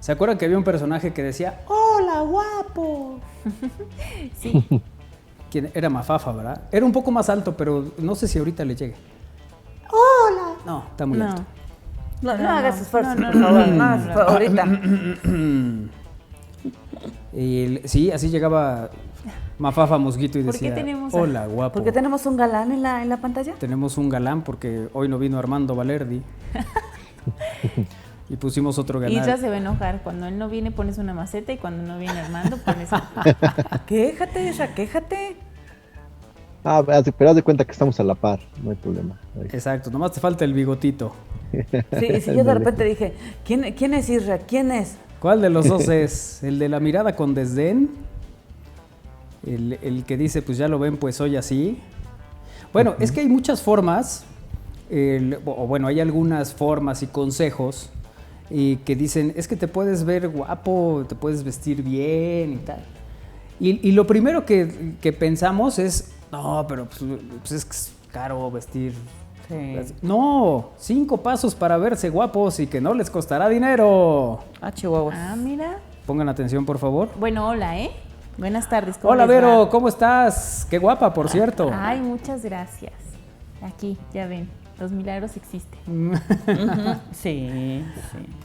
¿Se acuerdan que había un personaje que decía, ¡Hola, guapo! Sí. ¿Quién? Era Mafafa, ¿verdad? Era un poco más alto, pero no sé si ahorita le llegue. ¡Hola! No, está muy alto. No hagas esfuerzo, por favor. No hagas esfuerzo ahorita. Sí, así llegaba Mafafa Mosquito y ¿Por qué decía, tenemos hola, guapo. ¿Por qué tenemos un galán en la pantalla? Tenemos un galán porque hoy no vino Armando Valerdi. Y pusimos otro galán. Isra se va a enojar. Cuando él no viene pones una maceta y cuando no viene Armando pones Quéjate, Isra, quéjate. Pero haz de cuenta que estamos a la par, no hay problema. Exacto, nomás te falta el bigotito. Sí, yo de repente dije, ¿quién es Isra? ¿Quién es? ¿Cuál de los dos es? ¿El de la mirada con desdén? ¿El que dice, pues ya lo ven, pues soy así? Bueno, es que hay muchas formas, hay algunas formas y consejos que dicen, es que te puedes ver guapo, te puedes vestir bien y tal. Y lo primero que pensamos es, no, pero pues es que es caro vestir. Sí. No, 5 pasos para verse guapos y que no les costará dinero. Chihuahuas. Ah, mira. Pongan atención, por favor. Bueno, hola, Buenas tardes. ¿Cómo Hola, les va? Vero, ¿cómo estás? Qué guapa, por cierto. Ay, muchas gracias. Aquí, ya ven, los milagros existen. Sí.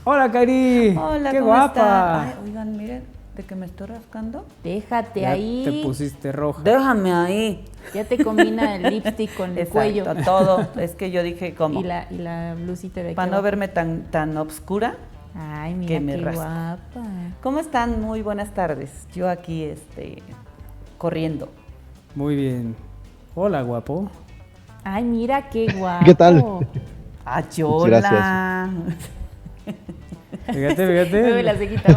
Hola, Kairi. Hola, qué ¿cómo guapa. está? Ay, oigan, miren, de que me estoy rascando. Déjate Ya ahí. te pusiste roja. Déjame ahí. Ya te combina el lipstick con el Exacto, cuello. todo. Es que yo dije, ¿cómo? Y la blusita de aquí Para no abajo. verme tan obscura. Ay, mira que me qué rasco. guapa. ¿Cómo están? Muy buenas tardes. Yo aquí, corriendo. Muy bien. Hola, guapo. Ay, mira qué guapo. ¿Qué tal? Yola. Fíjate. Mueve la cequita.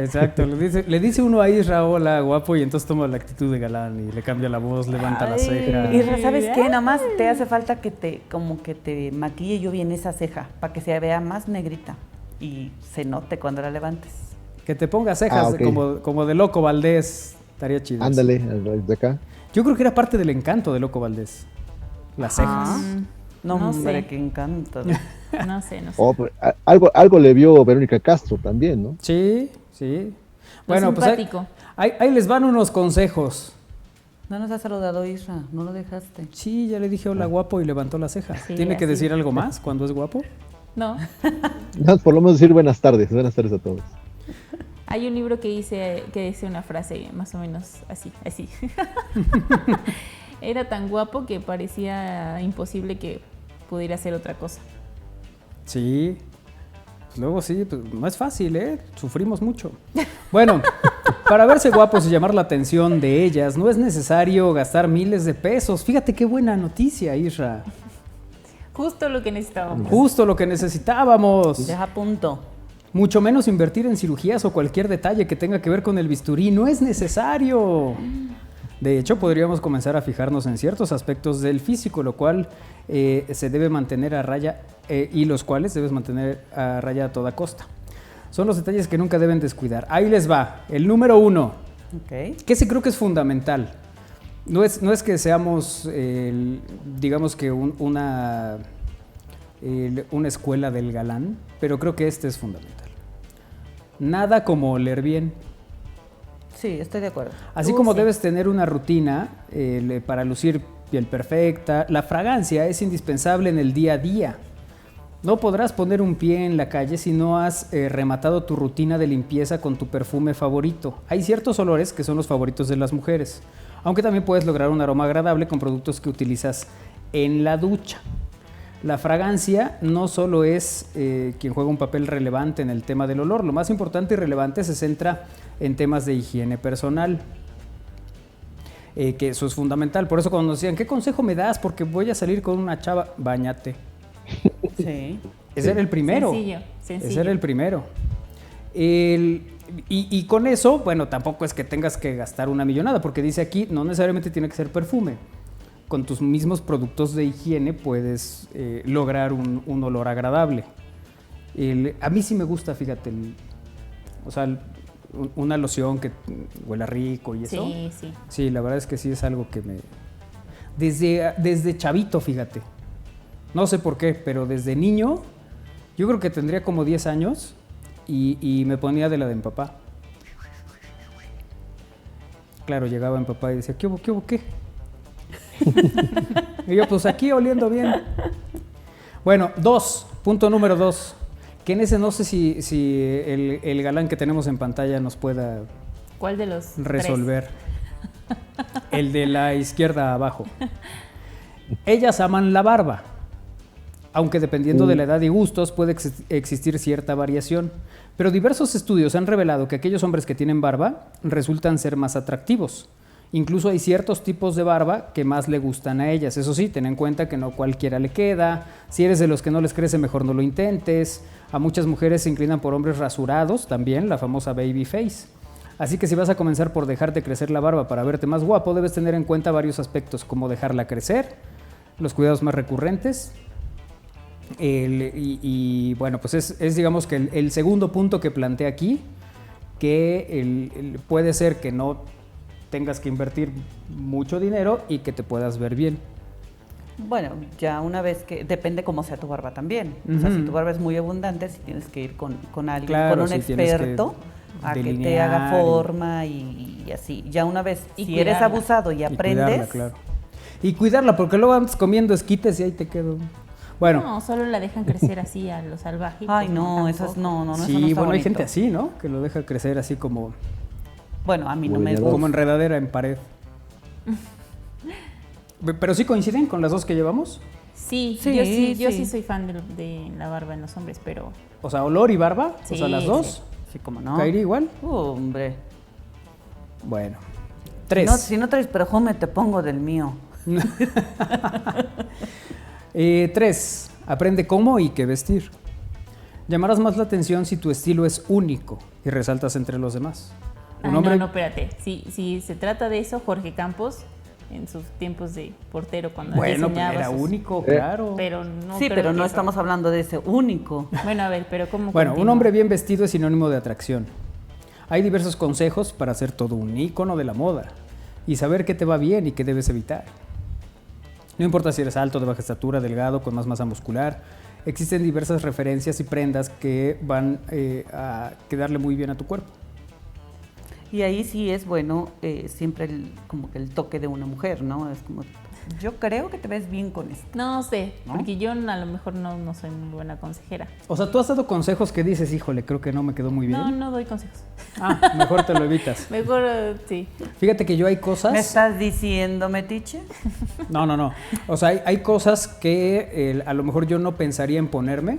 Exacto. Le dice uno a Isra, hola, guapo, y entonces toma la actitud de galán y le cambia la voz, levanta la Ay. ceja. Y ¿sabes qué? Nada más te hace falta que te maquille yo bien esa ceja para que se vea más negrita y se note cuando la levantes. Que te ponga cejas ok. como de Loco Valdés. Estaría chido. Ándale, de acá. Yo creo que era parte del encanto de Loco Valdés. Las cejas. No, No hombre, sé. qué encanto. No sé. Pues, algo le vio Verónica Castro también, ¿no? Sí. Bueno, pues simpático. ahí les van unos consejos. No nos has saludado, Isra, no lo dejaste. Sí, ya le dije hola, guapo, y levantó la ceja. Sí, ¿Tiene que así. decir algo más cuando es guapo? No. No, por lo menos decir buenas tardes a todos. Hay un libro que dice una frase más o menos así. Era tan guapo que parecía imposible que pudiera hacer otra cosa. Sí. Pues luego sí, pues no es fácil, Sufrimos mucho. Bueno, para verse guapos y llamar la atención de ellas, no es necesario gastar miles de pesos. Fíjate qué buena noticia, Isra. Justo lo que necesitábamos. Justo lo que necesitábamos. Deja punto. Mucho menos invertir en cirugías o cualquier detalle que tenga que ver con el bisturí. No es necesario. De hecho, podríamos comenzar a fijarnos en ciertos aspectos del físico, lo cual se debe mantener a raya y los cuales debes mantener a raya a toda costa. Son los detalles que nunca deben descuidar. Ahí les va. El número 1. Ok. Que sí creo que es fundamental. No es que seamos, digamos que una escuela del galán, pero creo que este es fundamental. Nada como oler bien. Sí, estoy de acuerdo. Así como sí. debes tener una rutina para lucir piel perfecta, la fragancia es indispensable en el día a día. No podrás poner un pie en la calle si no has rematado tu rutina de limpieza con tu perfume favorito. Hay ciertos olores que son los favoritos de las mujeres, aunque también puedes lograr un aroma agradable con productos que utilizas en la ducha. La fragancia no solo es quien juega un papel relevante en el tema del olor, lo más importante y relevante se centra en temas de higiene personal. Que eso es fundamental. Por eso cuando nos decían, ¿qué consejo me das? Porque voy a salir con una chava, báñate. Sí. Ese era el primero. Sencillo. Ese era el primero. Y con eso, bueno, tampoco es que tengas que gastar una millonada, porque dice aquí, no necesariamente tiene que ser perfume. Con tus mismos productos de higiene puedes lograr un olor agradable. A mí sí me gusta, fíjate, una loción que huela rico y eso. Sí. Sí, la verdad es que sí es algo que me... Desde chavito, fíjate. No sé por qué, pero desde niño, yo creo que tendría como 10 años y me ponía de la de mi papá. Claro, llegaba mi papá y decía, ¿qué hubo, qué? Y yo, pues aquí oliendo bien. Bueno, punto número 2. Que en ese no sé si el galán que tenemos en pantalla nos pueda ¿Cuál de los resolver. El de la izquierda abajo. Ellas aman la barba, aunque dependiendo de la edad y gustos puede existir cierta variación. Pero diversos estudios han revelado que aquellos hombres que tienen barba resultan ser más atractivos. Incluso hay ciertos tipos de barba que más le gustan a ellas. Eso sí, ten en cuenta que no cualquiera le queda. Si eres de los que no les crece, mejor no lo intentes. A muchas mujeres se inclinan por hombres rasurados, también la famosa baby face. Así que si vas a comenzar por dejarte crecer la barba para verte más guapo, debes tener en cuenta varios aspectos, como dejarla crecer, los cuidados más recurrentes. Bueno, pues es digamos que el segundo punto que plantea aquí, que puede ser que no tengas que invertir mucho dinero y que te puedas ver bien. Bueno, ya una vez que, depende cómo sea tu barba también. O sea, si tu barba es muy abundante, si tienes que ir con alguien, Claro, con un sí, experto, a que te haga delinear forma y así. Ya una vez, Y si eres cuidarla. abusado y aprendes, cuidarla, claro. Y cuidarla, porque luego andas comiendo esquites y ahí te quedo. Bueno, No, solo la dejan crecer así a lo salvaje. ay pues no, eso es, tampoco. no, eso sí, no está bueno, hay bonito. gente así, ¿no? Que lo deja crecer así como Bueno, a mí no Como me leñador. gusta. como enredadera en pared. Pero sí coinciden con las dos que llevamos. Sí, Sí, yo sí. sí soy fan de la barba en los hombres, pero O sea, olor y barba, o Sí, sea, las dos. Sí, como no. ¿Kairi igual? Hombre. Bueno. Si 3. no, si no traes perfume, te pongo del mío. 3. Aprende cómo y qué vestir. Llamarás más la atención si tu estilo es único y resaltas entre los demás. Un hombre... no, espérate. Si se trata de eso, Jorge Campos, en sus tiempos de portero, cuando Bueno, pero diseñaba era sus- único, claro. Pero no Sí, creo pero que no eso- estamos hablando de ese único. Bueno, a ver, pero ¿cómo Bueno, un continúa? hombre bien vestido es sinónimo de atracción. Hay diversos consejos para ser todo un ícono de la moda y saber qué te va bien y qué debes evitar. No importa si eres alto, de baja estatura, delgado, con más masa muscular, existen diversas referencias y prendas que van a quedarle muy bien a tu cuerpo. Y ahí sí es bueno siempre como que el toque de una mujer, ¿no? Es como, yo creo que te ves bien con esto. No sé, ¿No? porque yo a lo mejor no soy muy buena consejera. O sea, tú has dado consejos que dices, híjole, creo que no me quedó muy bien. No doy consejos. Ah, mejor te lo evitas. Mejor, sí. Fíjate que yo hay cosas... ¿Me estás diciendo, metiche? No. O sea, hay cosas que a lo mejor yo no pensaría en ponerme,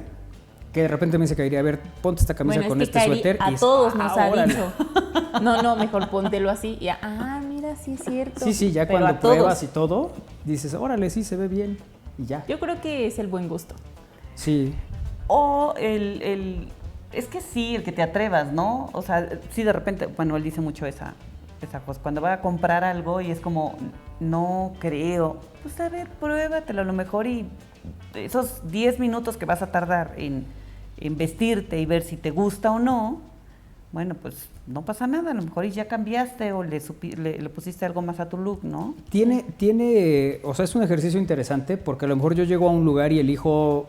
que de repente me dice Kairi, a ver, ponte esta camisa Bueno, con es que este Kairi suéter. a y es, todos nos ha órale. dicho. No, mejor póntelo así. Y mira, sí es cierto. Sí, ya Pero cuando a todos. pruebas y todo, dices, órale, sí, se ve bien. Y ya. Yo creo que es el buen gusto. Sí. O es que sí, el que te atrevas, ¿no? O sea, sí, de repente, bueno, él dice mucho esa cosa. Cuando va a comprar algo y es como, no creo, pues a ver, pruébatelo a lo mejor y esos 10 minutos que vas a tardar en vestirte y ver si te gusta o no, bueno, pues no pasa nada, a lo mejor y ya cambiaste o le pusiste algo más a tu look, ¿no? O sea, es un ejercicio interesante porque a lo mejor yo llego a un lugar y elijo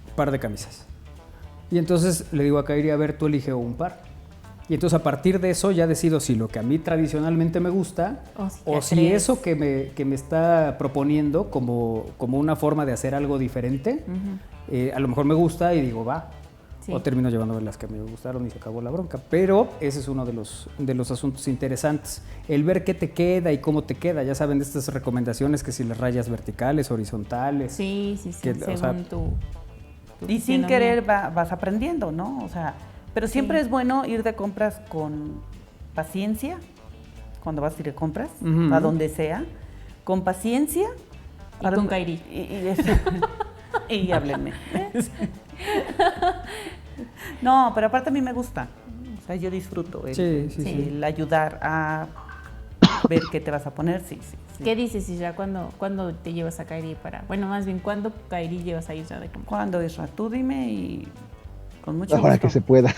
un par de camisas. Y entonces le digo a Kairi, a ver, tú elige un par. Y entonces a partir de eso ya decido si lo que a mí tradicionalmente me gusta O si te si atreves. eso que me está proponiendo como una forma de hacer algo diferente, a lo mejor me gusta y digo, va. Sí. O termino llevándome las que a mí me gustaron y se acabó la bronca. Pero ese es uno de los asuntos interesantes. El ver qué te queda y cómo te queda. Ya saben de estas recomendaciones que si las rayas verticales, horizontales. Sí, Que, o según sea, tu Y sin fisonomía. querer vas aprendiendo, ¿no? O sea, pero siempre Sí. es bueno ir de compras con paciencia, cuando vas a ir de compras, Ujú. a donde sea, con paciencia. Y con Kairi. Y háblenme. No, pero aparte a mí me gusta. O sea, yo disfruto Sí. el ayudar a ver qué te vas a poner, sí. ¿Qué dices, Isra? ¿Cuándo te llevas a Kairi para...? Bueno, más bien, ¿cuándo Kairi llevas a Isra de comprar? ¿Cuándo, Isra? Tú dime y con mucho Ahora gusto. que se pueda.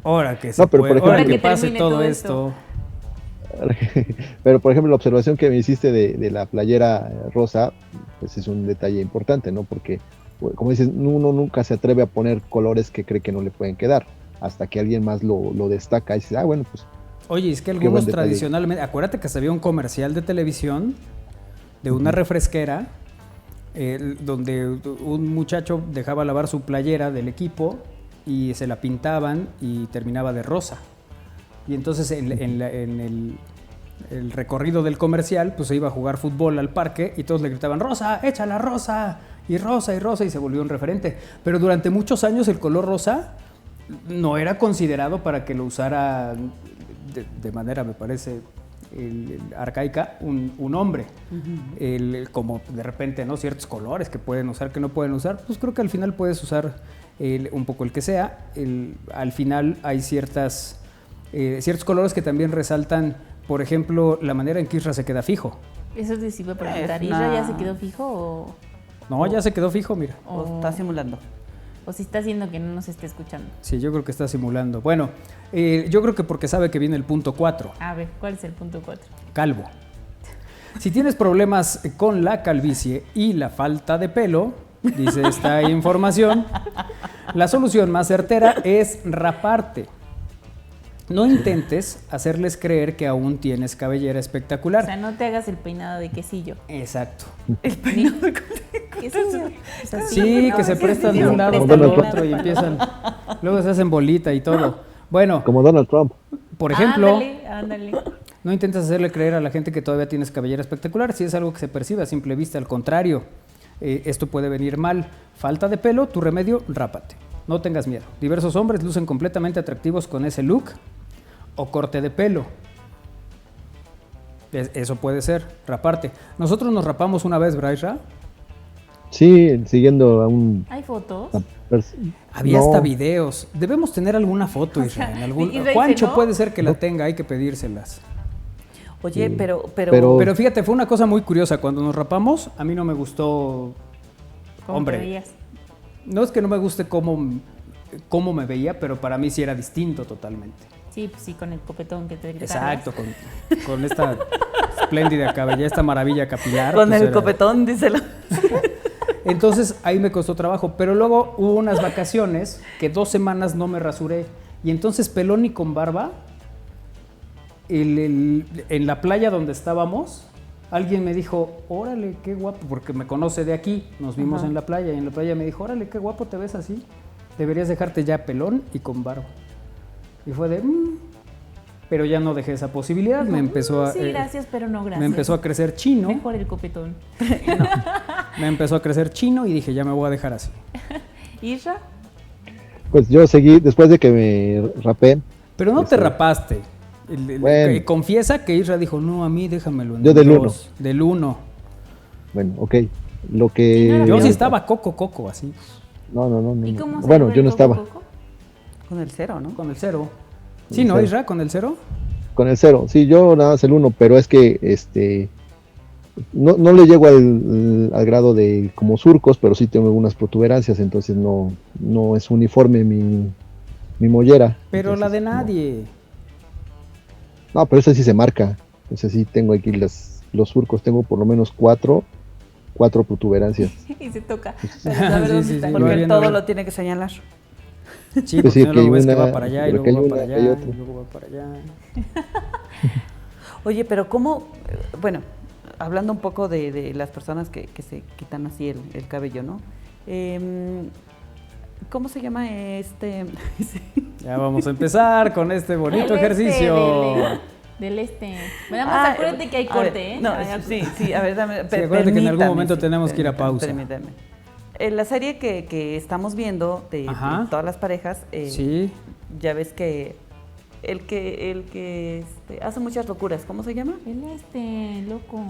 Ahora que se No, pero por puede, ahora ejemplo- que pase termine todo todo esto. Pero, por ejemplo, la observación que me hiciste de la playera rosa, pues es un detalle importante, ¿no? Porque como dices, uno nunca se atreve a poner colores que cree que no le pueden quedar, hasta que alguien más lo destaca y dice, bueno, pues Oye, es que qué algunos buen detalle. tradicionalmente, acuérdate que se había un comercial de televisión de una refresquera donde un muchacho dejaba lavar su playera del equipo y se la pintaban y terminaba de rosa. Y entonces en el recorrido del comercial, pues se iba a jugar fútbol al parque y todos le gritaban, Rosa, échala Rosa, y Rosa, y se volvió un referente. Pero durante muchos años el color rosa no era considerado para que lo usara de manera, me parece, arcaica, un hombre. Como de repente, ¿no? Ciertos colores que pueden usar, que no pueden usar, pues creo que al final puedes usar un poco el que sea. Al final hay ciertos colores que también resaltan, por ejemplo, la manera en que Isra se queda fijo. Eso te iba a preguntar. Es ¿Isra ya una- se quedó fijo o...? No, ya se quedó fijo, mira. O está simulando. O si está haciendo que no nos esté escuchando. Sí, yo creo que está simulando. Bueno, yo creo que porque sabe que viene el punto 4, A ver, ¿cuál es el punto 4? calvo. Si tienes problemas con la calvicie y la falta de pelo, dice esta información, la solución más certera es raparte. No intentes hacerles creer que aún tienes cabellera O espectacular. sea, no te hagas el peinado de quesillo. Exacto. El peinado de Quesillo. O sea, Sí, que se prestan de un lado Como para Donald el otro y empiezan. Luego se hacen bolita y todo. Bueno, como Donald Trump. por ejemplo, Ándale. no intentes hacerle creer a la gente que todavía tienes cabellera espectacular si es algo que se percibe a simple vista. Al contrario, esto puede venir mal. Falta de pelo, tu remedio, rápate. No tengas miedo. Diversos hombres lucen completamente atractivos con ese look o corte de pelo. Eso puede ser, raparte. Nosotros nos rapamos una vez, Braisra. Sí, siguiendo a un... ¿Hay fotos? Había No. hasta videos. Debemos tener alguna foto, Isra, en algún... y dice, Juancho ¿no? puede ser que la tenga, hay que pedírselas. Oye, Sí. pero Pero fíjate, fue una cosa muy curiosa. Cuando nos rapamos, a mí no me gustó... ¿Cómo Hombre. te veías? No es que no me guste cómo me veía, pero para mí sí era distinto totalmente. Sí, pues sí, con el copetón que te gritabas. Exacto, con esta espléndida cabellera, esta maravilla capilar. con pues el era- copetón, díselo. Entonces ahí me costó trabajo, pero luego hubo unas vacaciones que 2 semanas no me rasuré y entonces pelón y con barba, en la playa donde estábamos, alguien me dijo, órale, qué guapo, porque me conoce de aquí, nos vimos Ajá. en la playa y en la playa me dijo, órale, qué guapo te ves así, deberías dejarte ya pelón y con barba. Y fue de, pero ya no dejé esa posibilidad, me empezó a... Sí, gracias, pero no gracias. me empezó a crecer chino, Mejor el copetón. me empezó a crecer chino y dije, ya me voy a dejar así. ¿Isra? Pues yo seguí, después de que me rapé, Pero no te Eso. rapaste. Bueno. Confiesa que Isra dijo, no, a mí déjamelo en Yo del 2, del 1. bueno, ok, lo que... Sí, no era Yo sí bien. estaba coco, así, No. ¿Y cómo se Bueno, llama yo el no estaba. coco? Con el cero, ¿no? con el 0. Con Sí, el ¿no, cero. Isra? ¿Con el 0? Con el 0, sí, yo nada más el 1, pero es que no le llego al grado de como surcos, pero sí tengo algunas protuberancias, entonces no es uniforme mi mollera. Pero la Entonces, de nadie. No, pero esa sí se marca. Esa sí tengo aquí los surcos, tengo por lo menos cuatro protuberancias. Y se toca. Sí, Para saber sí, dónde sí, está. sí. Porque va él viendo, todo a ver. lo tiene que señalar. Sí, Pues porque sí, si no que luego ves que una- va para allá y pero que luego hay va para una, allá hay y otra. luego va para allá. Oye, pero ¿cómo? Bueno, hablando un poco de las personas que se quitan así el cabello, ¿no? ¿Cómo se llama este? Ya vamos a empezar con este bonito Del ejercicio. Del Nada más acuérdate que hay a ver, corte, ¿eh? No, Ay, sí, a ver, dame. Sí, acuérdate que en algún permítame, momento sí, tenemos que ir a pausa. Permíteme. La serie que estamos viendo de Ajá. todas las parejas, Sí, ya ves que el que hace muchas locuras, ¿cómo se llama? El loco.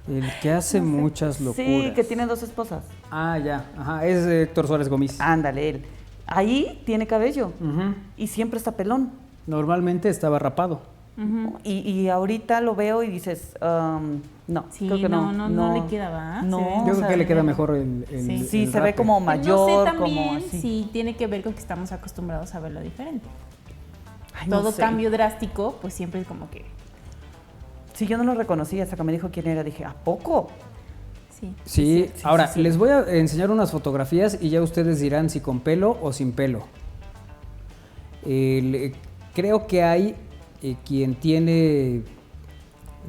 el que hace muchas locuras. Sí, que tiene 2 esposas. Ah, ya, ajá, es Héctor Suárez Gómez. Ándale, él. Ahí tiene cabello Ujú. y siempre está pelón. Normalmente estaba rapado. Ujú. Y ahorita lo veo y dices, no, Sí, creo que no le queda, ¿va? No, Se ve- Yo o creo sea, que le queda bien. mejor el Sí. Sí, el se ve rape. como No mayor, sé como también así. si tiene que ver con que estamos acostumbrados a verlo diferente. Ay, no Todo sé. cambio drástico, pues siempre es como que... Sí, yo no lo reconocí hasta que me dijo quién era. Dije, ¿a poco? Sí. Sí, sí, ahora sí, sí. les voy a enseñar unas fotografías y ya ustedes dirán si con pelo o sin pelo. Creo que hay quien tiene,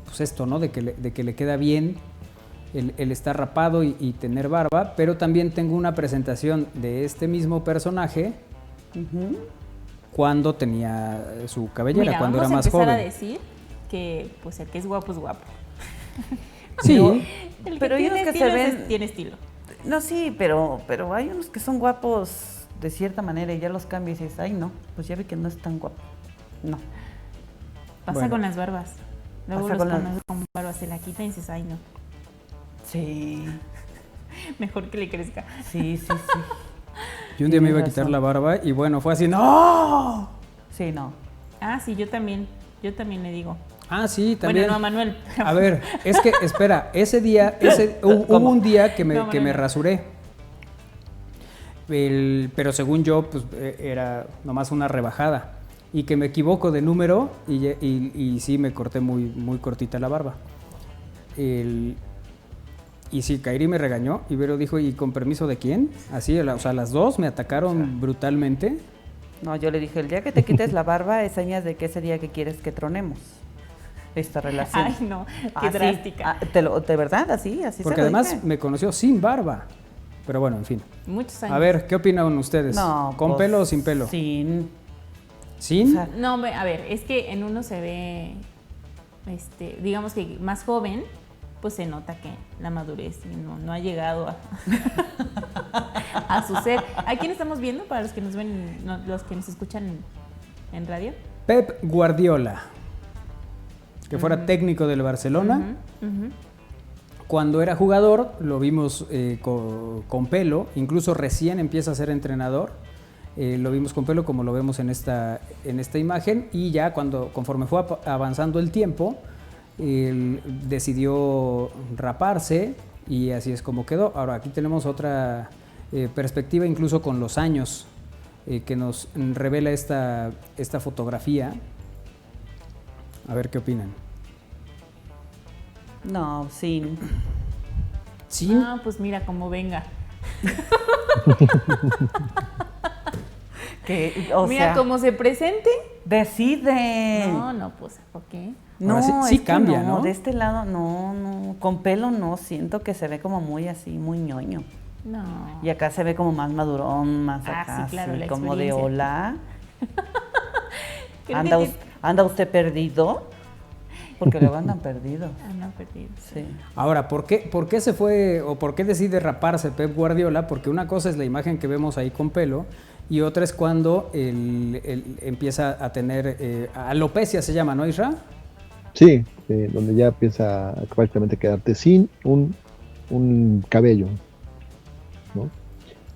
pues esto, ¿no? De que le queda bien el estar rapado y tener barba, pero también tengo una presentación de este mismo personaje Ujú. cuando tenía su cabellera, Mira, cuando vamos era más a empezar joven. a decir que pues el que es guapo es guapo. Sí, El que Pero hay tiene unos que estilo se ven- tiene estilo. No, sí, pero hay unos que son guapos de cierta manera y ya los cambias y dices, ay, no, pues ya vi que no es tan guapo. No. Pasa Bueno. con las barbas. Luego Pasa los con las- conoces con barba, se la quitan y dices, ay, no. Sí, Mejor que le crezca. sí, sí, sí. y un día me iba a Tienes quitar razón. la barba y bueno, fue así, ¡no! Sí, no. Ah, sí, yo también le digo. Ah, sí, también. Bueno, no a Manuel. A ver, es que, espera, ese día, hubo un día que No, que me no. rasuré. Pero según yo, pues era nomás una rebajada. Y que me equivoco de número y sí me corté muy, muy cortita la barba. Y sí, Kairi me regañó y Vero dijo, ¿y con permiso de quién? Así, o sea, las dos me atacaron brutalmente. No, yo le dije, el día que te quites la barba es señas de que ese día que quieres que tronemos esta relación. Ay, no, qué Así, drástica. de verdad, así Porque se lo además dije. me conoció sin barba. Pero bueno, en fin. Muchos años. A ver, ¿qué opinan ustedes? No, ¿Con pues, pelo o sin pelo? Sin. ¿Sin? O sea, No, a ver, es que en uno se ve, digamos que más joven, pues se nota que la madurez no ha llegado a su ser. ¿A quién estamos viendo para los que nos ven, los que nos escuchan en radio? Pep Guardiola, que fuera técnico del Barcelona. Ujú, ujú. Cuando era jugador lo vimos con pelo, incluso recién empieza a ser entrenador. Lo vimos con pelo como lo vemos en esta imagen y ya conforme fue avanzando el tiempo, él decidió raparse y así es como quedó. Ahora aquí tenemos otra perspectiva incluso con los años que nos revela esta fotografía. A ver qué opinan. no, sin. ¿Sí? Ah, pues mira, como venga. O mira, sea, como se presente. decide. No, pues, ¿por qué? No, Ahora sí es que cambia, ¿no? De este lado, no. Con pelo no, siento que se ve como muy así, muy ñoño. No. Y acá se ve como más madurón, más Ah, acá, sí, claro, así, la como de experiencia. hola. Creo ¿Anda, que ¿Anda usted perdido? Porque luego andan perdidos. no, perdido. Sí. Ahora, ¿por qué se fue o por qué decide raparse Pep Guardiola? Porque una cosa es la imagen que vemos ahí con pelo y otra es cuando él empieza a tener alopecia, se llama, ¿no, Isra? Sí, donde ya empieza a prácticamente quedarte sin un cabello, ¿no?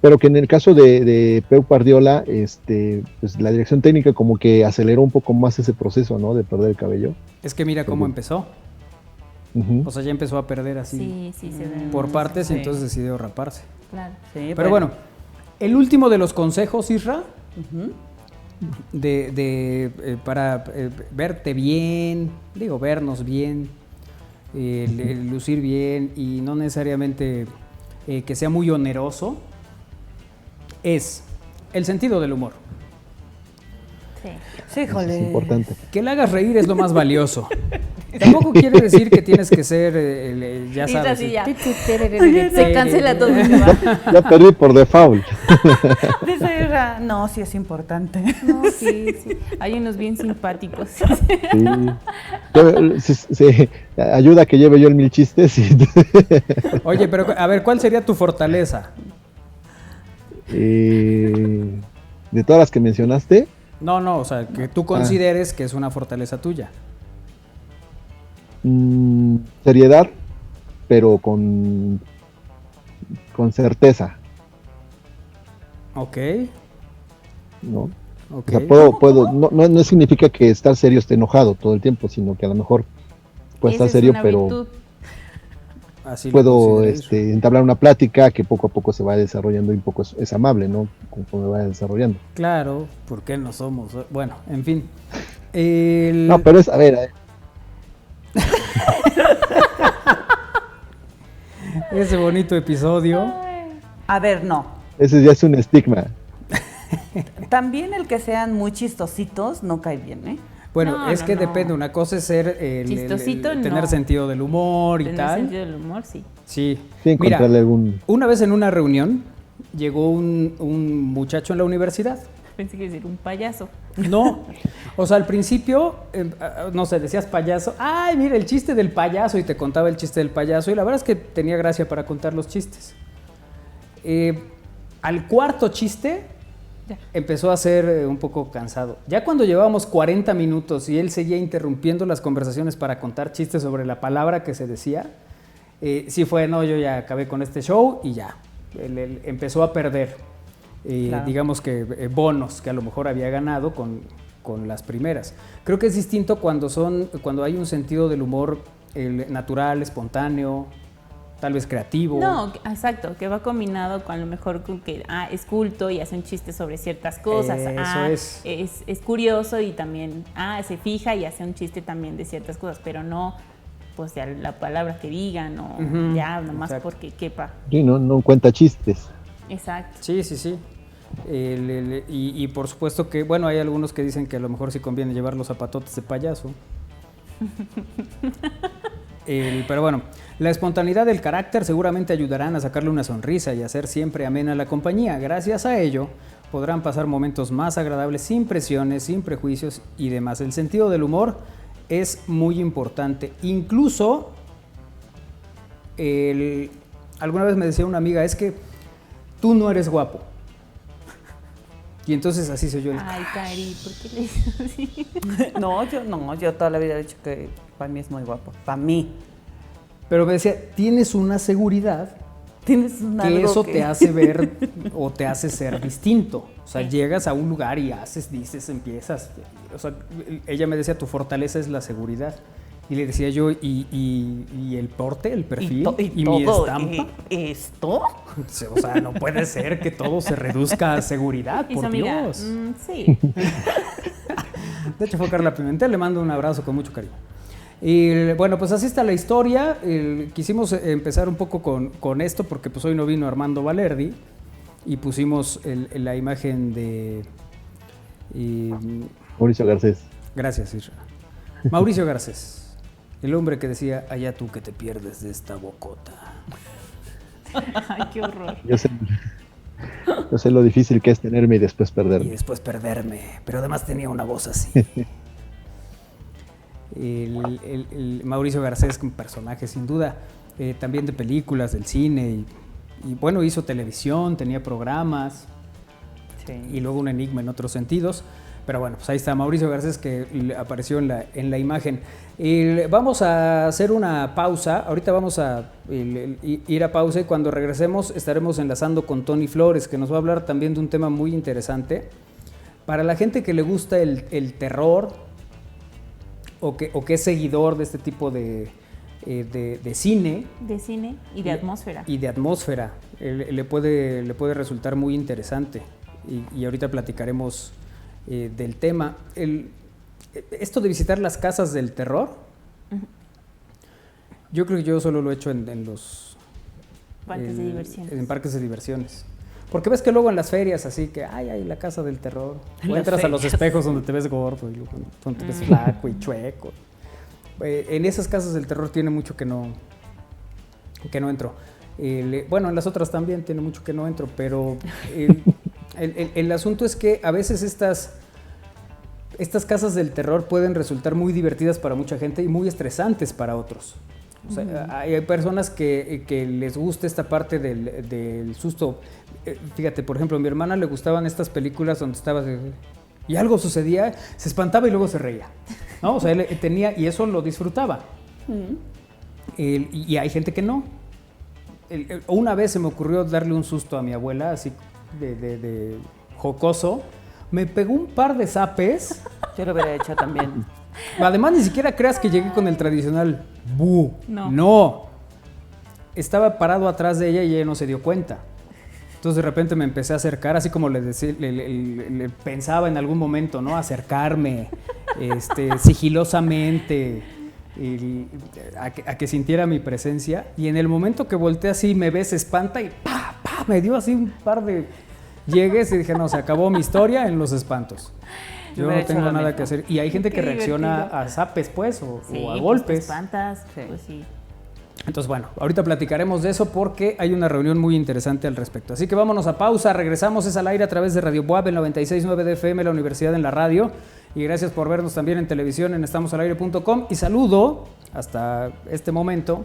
Pero que en el caso de Pep Guardiola, pues la dirección técnica como que aceleró un poco más ese proceso, ¿no? De perder el cabello. Es que mira cómo empezó. Ujú. O sea, ya empezó a perder así Sí, se ve. por partes Sí. y entonces decidió raparse. Claro. Sí, Pero bueno, el último de los consejos, Isra, Ujú. para verte bien, vernos bien, el lucir bien y no necesariamente que sea muy oneroso, es el sentido del humor. Sí. Sí, Eso híjole. es importante. Que le hagas reír es lo más valioso. Tampoco quiere decir que tienes que ser, ya Y sabes. así ya. Sí. Se cancela todo. Se va. Ya perdí por default. Dice Isra, no, sí es importante. No, sí. Hay unos bien simpáticos. Sí, ayuda a que lleve yo el 1000 chistes. Oye, pero a ver, ¿cuál sería tu fortaleza? De todas las que mencionaste, No, o sea, que tú consideres que es una fortaleza tuya. seriedad, pero con certeza, Ok, ¿no? ok. O sea, no significa que estar serio esté enojado todo el tiempo, sino que a lo mejor puedo Esa estar es serio, una pero virtud. Así lo puedo considero. entablar una plática que poco a poco se va desarrollando y un poco es amable, ¿no? Conforme va desarrollando. Claro, ¿por qué no somos? Bueno, en fin. No, pero a ver, ese bonito episodio. A ver, no. Ese ya es un estigma. También el que sean muy chistositos no cae bien, ¿eh? Bueno, No, es no, que no. depende, una cosa es ser Chistosito, tener no. sentido del humor y Tener tal. sentido del humor, sí. Sí. Sí, Mira, encontrarle algún... una vez en una reunión llegó un muchacho en la universidad. Pensé que iba a decir un payaso. No, o sea, al principio, no sé, decías payaso, ay, mira el chiste del payaso y te contaba el chiste del payaso y la verdad es que tenía gracia para contar los chistes. Al cuarto chiste Ya. empezó a ser un poco cansado. Ya cuando llevábamos 40 minutos y él seguía interrumpiendo las conversaciones para contar chistes sobre la palabra que se decía, sí fue, no, yo ya acabé con este show y ya, él empezó a perder. Claro. Digamos que bonos que a lo mejor había ganado con las primeras. Creo que es distinto cuando hay un sentido del humor natural, espontáneo, tal vez creativo. No, exacto, que va combinado con a lo mejor con que es culto y hace un chiste sobre ciertas cosas. Eso es curioso y también se fija y hace un chiste también de ciertas cosas, pero no pues de la palabra que digan o Ujú, ya nomás exacto. porque quepa. Sí, no cuenta chistes. Exacto. Sí, sí, sí. Y por supuesto que, bueno, hay algunos que dicen que a lo mejor sí conviene llevar los zapatotes de payaso. Pero bueno, la espontaneidad del carácter seguramente ayudarán a sacarle una sonrisa y hacer siempre amena la compañía. Gracias a ello, podrán pasar momentos más agradables sin presiones, sin prejuicios y demás. El sentido del humor es muy importante. Incluso, alguna vez me decía una amiga, es que tú no eres guapo. Y entonces así soy yo. Ay, Cari, ¿por qué le dices así? Yo toda la vida he dicho que para mí es muy guapo. Para mí. Pero me decía, tienes una seguridad Tienes un que algo eso que- te hace ver o te hace ser distinto. O sea, Sí. llegas a un lugar y haces, dices, empiezas. O sea, ella me decía, tu fortaleza es la seguridad. Y le decía yo, ¿y el porte, el perfil? ¿Y mi todo, estampa? ¿Esto? O sea, no puede ser que todo se reduzca a seguridad, Y su por amiga, Dios. sí. De hecho, fue Carla Pimentel, le mando un abrazo con mucho cariño. Y bueno, pues así está la historia. Quisimos empezar un poco con esto porque pues hoy no vino Armando Valerdi y pusimos la imagen de... Mauricio Garcés. Gracias, Isra. Mauricio Garcés, el hombre que decía, allá tú que te pierdes de esta bocota. Ay, qué horror. Yo sé lo difícil que es tenerme y después Y perderme. después perderme, pero además tenía una voz así. El Mauricio Garcés, un personaje sin duda, también de películas, del cine, y bueno, hizo televisión, tenía programas, y luego un enigma en otros sentidos. Pero bueno, pues ahí está Mauricio Garcés que apareció en la imagen. Vamos a hacer una pausa, ahorita vamos a ir a pausa y cuando regresemos estaremos enlazando con Tony Flores, que nos va a hablar también de un tema muy interesante. Para la gente que le gusta el terror o que es seguidor de este tipo de cine De cine y de atmósfera. y de atmósfera, le puede resultar muy interesante y ahorita platicaremos del tema. Esto de visitar las casas del terror, yo creo que yo solo lo he hecho en los Parques de diversiones. En parques de diversiones. Porque ves que luego en las ferias así que hay la casa del terror. En O las entras a los ferias. espejos donde te ves gordo y luego donde te ves flaco y chueco. En esas casas del terror tiene mucho que no entro. Bueno, en las otras también tiene mucho que no entro, pero el asunto es que a veces estas casas del terror pueden resultar muy divertidas para mucha gente y muy estresantes para otros. O sea, hay personas que les gusta esta parte del susto. Fíjate, por ejemplo, a mi hermana le gustaban estas películas donde estaba y algo sucedía, se espantaba y luego se reía, ¿no? O sea, él tenía, y eso lo disfrutaba. Y hay gente que no. Una vez se me ocurrió darle un susto a mi abuela, así de jocoso. Me pegó un par de zapes. Yo lo hubiera hecho también. Además, ni siquiera creas que llegué con el tradicional bu. No. No. Estaba parado atrás de ella y ella no se dio cuenta. Entonces de repente me empecé a acercar, así como le pensaba en algún momento, ¿no? Acercarme, sigilosamente. a que sintiera mi presencia. Y en el momento que volteé así, me ve, se espanta y ¡pa! Me dio así un par de llegues y dije, no, se acabó mi historia en los espantos. Yo no tengo nada que hacer. Y hay gente que reacciona a zapes, pues, o a golpes. Pues te espantas, pues sí. Entonces, bueno, ahorita platicaremos de eso porque hay una reunión muy interesante al respecto. Así que vámonos a pausa, regresamos, es al aire a través de Radio Buab, el 96.9 de FM, la Universidad en la Radio. Y gracias por vernos también en televisión en estamosalaire.com. Y saludo, hasta este momento,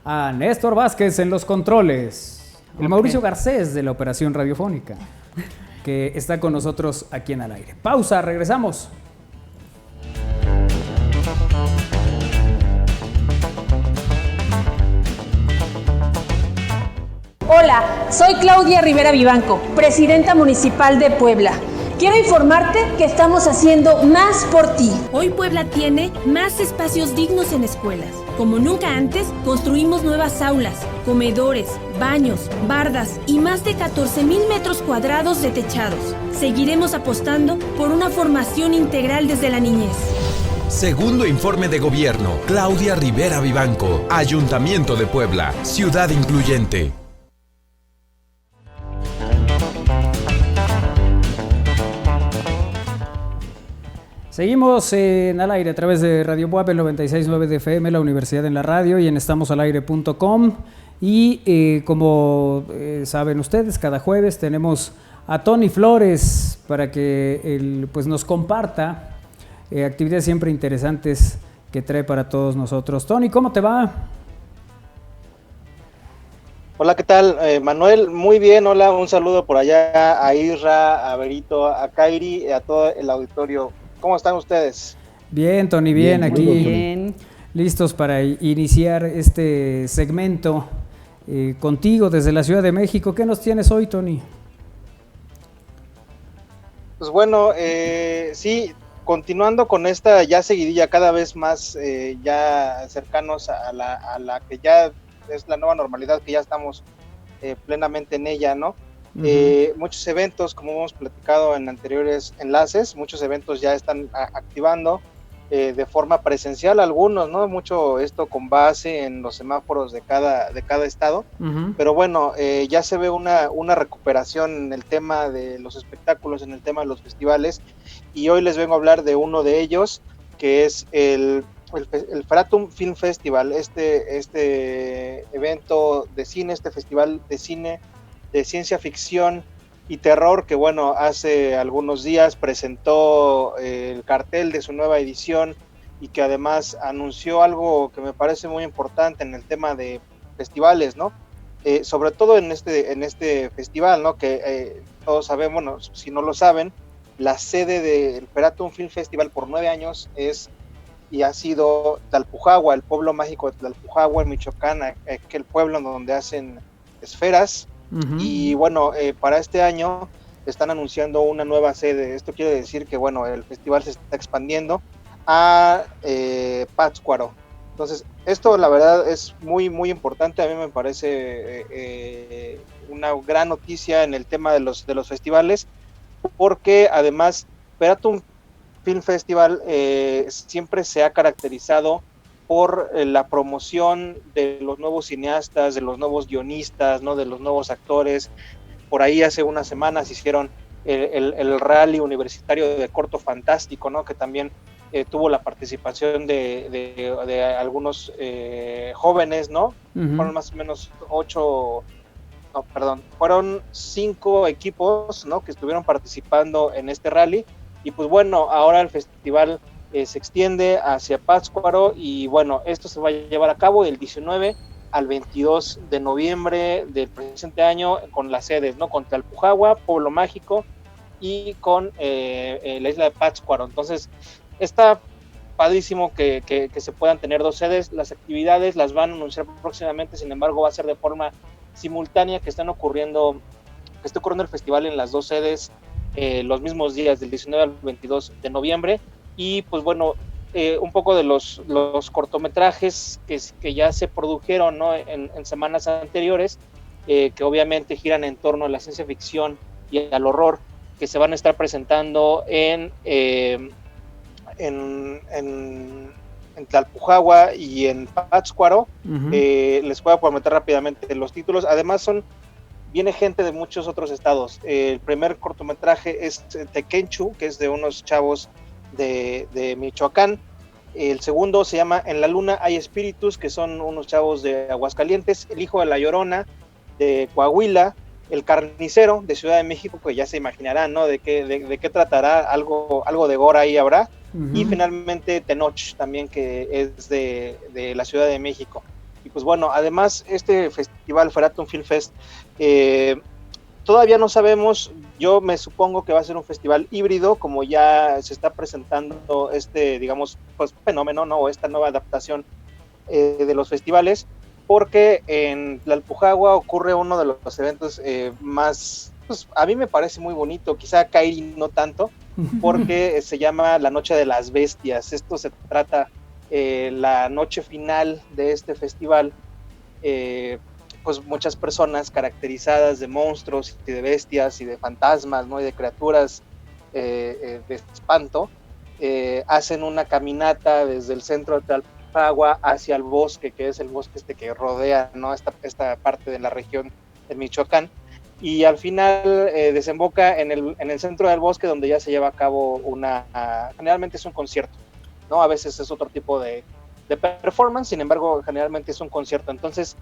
a Néstor Vázquez en los controles. El Mauricio Garcés de la Operación Radiofónica, que está con nosotros aquí en Al Aire. Pausa, regresamos. Hola, soy Claudia Rivera Vivanco, presidenta municipal de Puebla. Quiero informarte que estamos haciendo más por ti. Hoy Puebla tiene más espacios dignos en escuelas. Como nunca antes, construimos nuevas aulas, comedores, baños, bardas y más de 14,000 metros cuadrados de techados. Seguiremos apostando por una formación integral desde la niñez. Segundo informe de gobierno, Claudia Rivera Vivanco, Ayuntamiento de Puebla, ciudad incluyente. Seguimos en Al Aire a través de Radio Buab, el 96.9 de FM, la Universidad en la Radio, y en estamosalaire.com. Y como saben ustedes, cada jueves tenemos a Tony Flores para que él, pues, nos comparta actividades siempre interesantes que trae para todos nosotros. Tony, ¿cómo te va? Hola, ¿qué tal, Manuel? Muy bien, hola, un saludo por allá a Isra, a Berito, a Kairi, a todo el auditorio. ¿Cómo están ustedes? Bien, Tony, bien, aquí Bien. listos para iniciar este segmento contigo desde la Ciudad de México. ¿Qué nos tienes hoy, Tony? Pues bueno, sí, continuando con esta ya seguidilla cada vez más ya cercanos a la que ya es la nueva normalidad, que ya estamos plenamente en ella, ¿no? Muchos eventos, como hemos platicado en anteriores enlaces, muchos eventos ya están activando de forma presencial algunos, ¿no? Mucho esto con base en los semáforos de cada estado, pero bueno, ya se ve una recuperación en el tema de los espectáculos, en el tema de los festivales, y hoy les vengo a hablar de uno de ellos, que es el Feratum Film Festival, este evento de cine, este festival de cine de ciencia ficción y terror, que bueno, hace algunos días presentó el cartel de su nueva edición y que además anunció algo que me parece muy importante en el tema de festivales, ¿no? Sobre todo en este festival, ¿no? Que todos sabemos, bueno, si no lo saben, la sede del Feratum Film Festival por 9 años es y ha sido Tlalpujahua, el pueblo mágico de Tlalpujahua en Michoacán, aquel pueblo donde hacen esferas. Y bueno, para este año están anunciando una nueva sede. Esto quiere decir que bueno, el festival se está expandiendo a Pátzcuaro. Entonces, esto la verdad es muy, muy importante. A mí me parece una gran noticia en el tema de los festivales, porque además Feratum Film Festival siempre se ha caracterizado por la promoción de los nuevos cineastas, de los nuevos guionistas, ¿no? De los nuevos actores. Por ahí hace unas semanas hicieron el rally universitario de corto fantástico, ¿no? Que también tuvo la participación de algunos jóvenes, ¿no? Fueron más o menos 5 equipos, ¿no? Que estuvieron participando en este rally. Y pues bueno, ahora el festival se extiende hacia Pátzcuaro y bueno, esto se va a llevar a cabo del 19 al 22 de noviembre del presente año con las sedes, ¿no? Con Tlalpujahua, Pueblo Mágico y con la isla de Pátzcuaro. Entonces, está padrísimo que se puedan tener 2 sedes. Las actividades las van a anunciar próximamente, sin embargo, va a ser de forma simultánea, que esté ocurriendo el festival en las 2 sedes los mismos días, del 19 al 22 de noviembre. Y pues bueno, un poco de los cortometrajes que ya se produjeron, ¿no? en semanas anteriores, que obviamente giran en torno a la ciencia ficción y al horror, que se van a estar presentando en en Tlalpujahua y en Pátzcuaro. Ujú. Les puedo prometer rápidamente los títulos. Además viene gente de muchos otros estados. El primer cortometraje es Tequenchu, que es de unos chavos de Michoacán. El segundo se llama En la luna hay espíritus, que son unos chavos de Aguascalientes. El hijo de la Llorona, de Coahuila. El carnicero, de Ciudad de México, que ya se imaginarán, ¿no? De qué tratará, algo de gore ahí habrá. Ujú. Y finalmente Tenoch, también, que es de la Ciudad de México. Y pues bueno, además este festival, Feratum Film Fest, todavía no sabemos. Yo me supongo que va a ser un festival híbrido, como ya se está presentando digamos, pues fenómeno, ¿no? O esta nueva adaptación de los festivales, porque en Tlalpujahua ocurre uno de los eventos más, pues a mí me parece muy bonito, quizá a Kairi no tanto, porque se llama la Noche de las Bestias. Esto se trata la noche final de este festival, pues muchas personas caracterizadas de monstruos y de bestias y de fantasmas, ¿no? Y de criaturas de espanto, hacen una caminata desde el centro de Tlalpujahua hacia el bosque, que es el bosque que rodea, ¿no? esta parte de la región de Michoacán, y al final desemboca en el centro del bosque, donde ya se lleva a cabo generalmente es un concierto, ¿no? A veces es otro tipo de performance, sin embargo, generalmente es un concierto. Entonces,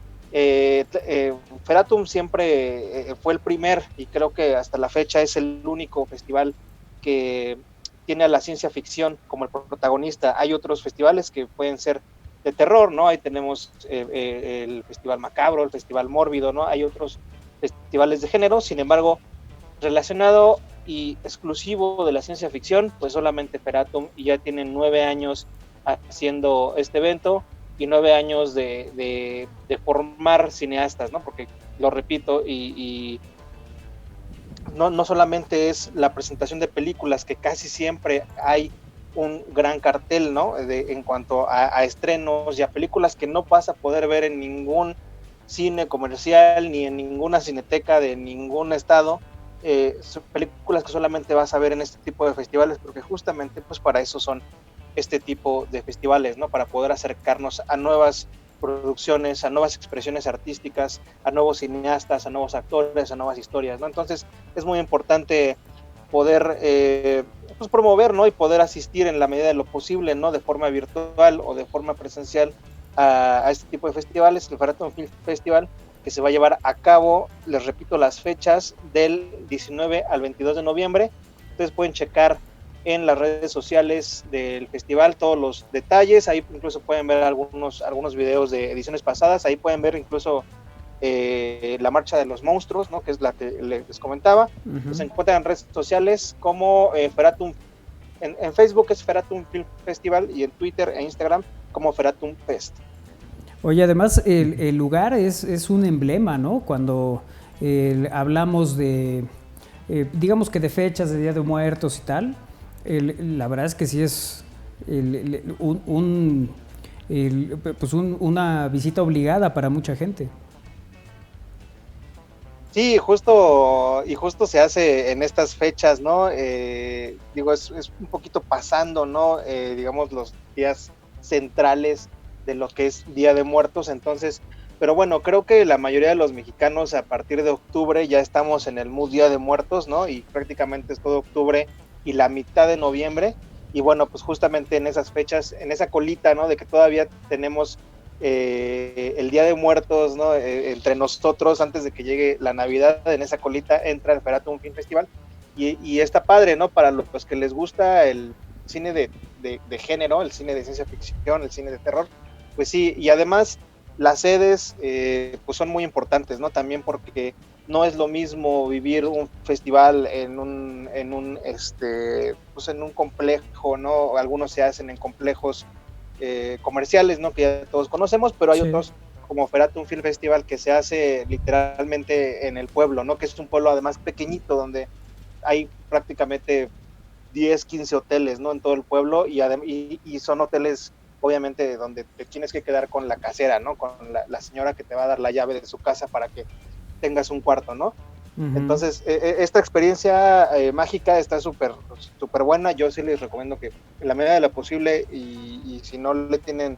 Feratum siempre fue el primer, y creo que hasta la fecha es el único festival que tiene a la ciencia ficción como el protagonista. Hay otros festivales que pueden ser de terror, ¿no? Ahí tenemos el Festival Macabro, el Festival Mórbido, ¿no? Hay otros festivales de género, sin embargo, relacionado y exclusivo de la ciencia ficción, pues solamente Feratum, y ya tienen 9 años haciendo este evento y 9 años de formar cineastas, ¿no? Porque lo repito, y no solamente es la presentación de películas, que casi siempre hay un gran cartel, ¿no? En cuanto a estrenos y a películas que no vas a poder ver en ningún cine comercial ni en ninguna cineteca de ningún estado. Son películas que solamente vas a ver en este tipo de festivales, porque justamente pues para eso son este tipo de festivales, ¿no? Para poder acercarnos a nuevas producciones, a nuevas expresiones artísticas, a nuevos cineastas, a nuevos actores, a nuevas historias, ¿no? Entonces es muy importante poder pues promover, ¿no? Y poder asistir en la medida de lo posible, ¿no? De forma virtual o de forma presencial a este tipo de festivales. El Feratum Film Festival, que se va a llevar a cabo, les repito las fechas, del 19 al 22 de noviembre. Ustedes pueden checar en las redes sociales del festival todos los detalles. Ahí incluso pueden ver algunos videos de ediciones pasadas. Ahí pueden ver incluso la marcha de los monstruos, ¿no? Que es la que les comentaba. Uh-huh. Se encuentran en redes sociales como Feratum. En Facebook es Feratum Film Festival, y en Twitter e Instagram como Feratum Fest. Oye, además el lugar es un emblema, ¿no? Cuando hablamos de, digamos que de fechas de Día de Muertos y tal, la verdad es que sí es una visita obligada para mucha gente. Sí, justo se hace en estas fechas, ¿no? Digo, es un poquito pasando, ¿no? Digamos, los días centrales de lo que es Día de Muertos. Entonces, pero bueno, creo que la mayoría de los mexicanos a partir de octubre ya estamos en el mood Día de Muertos, ¿no? Y prácticamente es todo octubre y la mitad de noviembre. Y bueno, pues justamente en esas fechas, en esa colita, ¿no? De que todavía tenemos el Día de Muertos, ¿no? Entre nosotros, antes de que llegue la Navidad, en esa colita entra el Feratum Film Festival, y está padre, ¿no? Para los que les gusta el cine de género, el cine de ciencia ficción, el cine de terror, pues sí. Y además las sedes pues son muy importantes, ¿no? También porque no es lo mismo vivir un festival en un complejo, ¿no? Algunos se hacen en complejos comerciales, ¿no? Que ya todos conocemos, pero hay sí. Otros como Feratum Film Festival que se hace literalmente en el pueblo, ¿no? Que es un pueblo además pequeñito, donde hay prácticamente 10, 15 hoteles, ¿no? En todo el pueblo, y son hoteles obviamente donde te tienes que quedar con la casera, ¿no? Con la señora que te va a dar la llave de su casa para que tengas un cuarto, ¿no? Entonces, esta experiencia mágica está súper buena. Yo sí les recomiendo que en la medida de lo posible y si no le tienen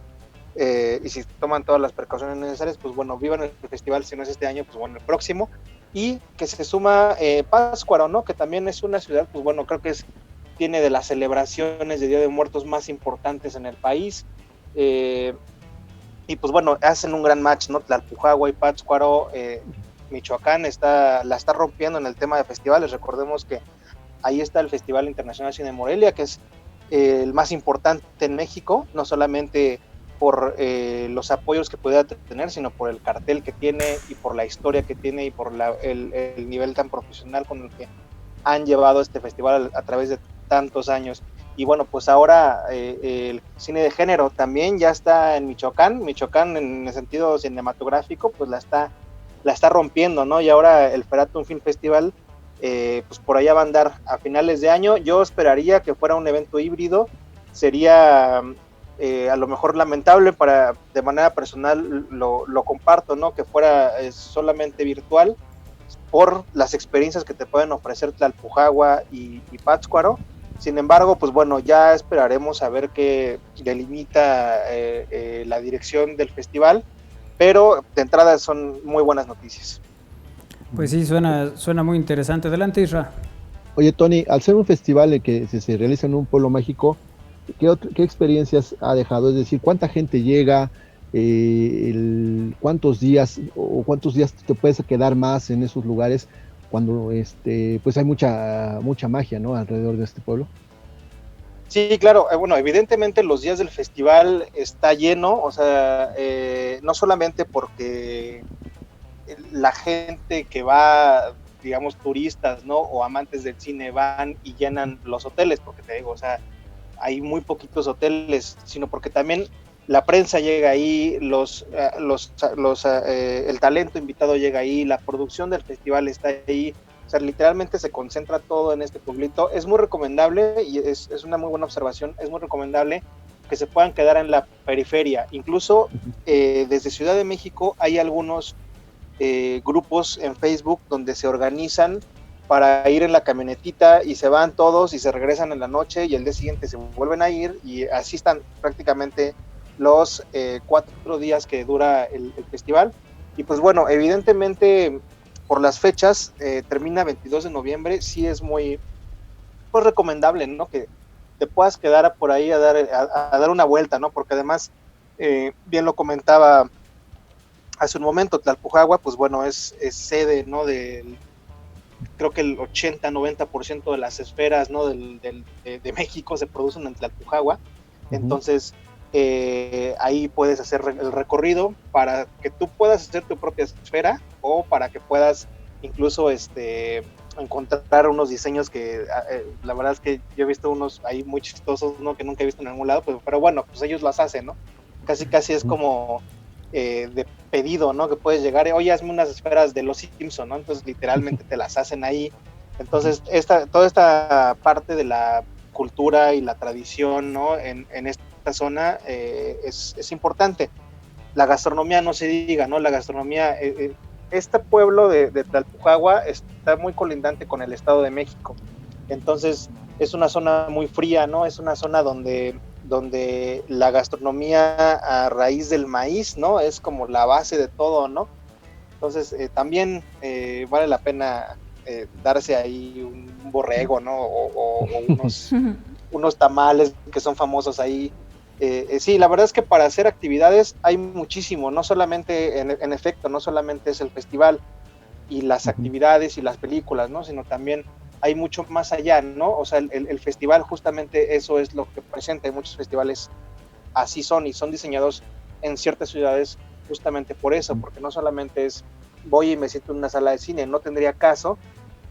y si toman todas las precauciones necesarias, pues bueno, vivan el festival, si no es este año, pues bueno, el próximo. Y que se suma Pátzcuaro, ¿no? Que también es una ciudad, pues bueno, creo que tiene de las celebraciones de Día de Muertos más importantes en el país. Y pues bueno, hacen un gran match, ¿no? Tlalpujahua y Pátzcuaro, Michoacán la está rompiendo en el tema de festivales. Recordemos que ahí está el Festival Internacional de Cine de Morelia, que es el más importante en México, no solamente por los apoyos que pueda tener, sino por el cartel que tiene y por la historia que tiene y por el nivel tan profesional con el que han llevado este festival a través de tantos años. Y bueno, pues ahora el cine de género también ya está en Michoacán en el sentido cinematográfico, pues la está rompiendo, ¿no? Y ahora el Feratum Film Festival, pues por allá va a andar a finales de año. Yo esperaría que fuera un evento híbrido, sería a lo mejor lamentable, de manera personal lo comparto, ¿no? Que fuera solamente virtual, por las experiencias que te pueden ofrecer Tlalpujahua y Pátzcuaro. Sin embargo, pues bueno, ya esperaremos a ver qué delimita la dirección del festival, pero de entrada son muy buenas noticias. Pues sí, suena muy interesante. Adelante, Isra. Oye, Tony, al ser un festival que se realiza en un pueblo mágico, ¿qué experiencias ha dejado? Es decir, ¿cuánta gente llega? ¿Cuántos días te puedes quedar más en esos lugares cuando pues hay mucha magia, ¿no? Alrededor de este pueblo. Sí, claro. Bueno, evidentemente los días del festival está lleno, o sea, no solamente porque la gente que va, digamos, turistas, ¿no? O amantes del cine van y llenan los hoteles, porque te digo, o sea, hay muy poquitos hoteles, sino porque también la prensa llega ahí, el talento invitado llega ahí, la producción del festival está ahí, o sea, literalmente se concentra todo en este pueblito. Es muy recomendable, y es una muy buena observación, es muy recomendable que se puedan quedar en la periferia. Incluso desde Ciudad de México hay algunos grupos en Facebook donde se organizan para ir en la camionetita y se van todos y se regresan en la noche y el día siguiente se vuelven a ir, y así están prácticamente los 4 días que dura el festival. Y pues bueno, evidentemente por las fechas, termina 22 de noviembre, sí es muy pues recomendable, ¿no? Que te puedas quedar por ahí a dar una vuelta, ¿no? Porque además, bien lo comentaba hace un momento, Tlalpujahua, pues bueno, es sede, ¿no? Creo que el 80-90% de las esferas, ¿no? de México se producen en Tlalpujahua. Entonces, ahí puedes hacer el recorrido para que tú puedas hacer tu propia esfera, o para que puedas incluso encontrar unos diseños que la verdad es que yo he visto unos ahí muy chistosos, ¿no? Que nunca he visto en ningún lado, pero bueno, pues ellos las hacen, ¿no? Casi es como de pedido, ¿no? Que puedes llegar, oye, hazme unas esferas de los Simpson, ¿no? Entonces literalmente te las hacen ahí. Entonces toda esta parte de la cultura y la tradición, ¿no? En esta zona es importante. La gastronomía no se diga, ¿no? La gastronomía, este pueblo de Tlalpujahua está muy colindante con el Estado de México. Entonces es una zona muy fría, ¿no? Es una zona donde la gastronomía a raíz del maíz, ¿no? Es como la base de todo, ¿no? Entonces también vale la pena darse ahí un borrego, ¿no? O unos tamales que son famosos ahí. Sí, la verdad es que para hacer actividades hay muchísimo, no solamente, en efecto, no solamente es el festival y las actividades y las películas, ¿no? Sino también hay mucho más allá, ¿no? O sea, el festival justamente eso es lo que presenta. Hay muchos festivales así son, y son diseñados en ciertas ciudades justamente por eso, porque no solamente es voy y me siento en una sala de cine. No tendría caso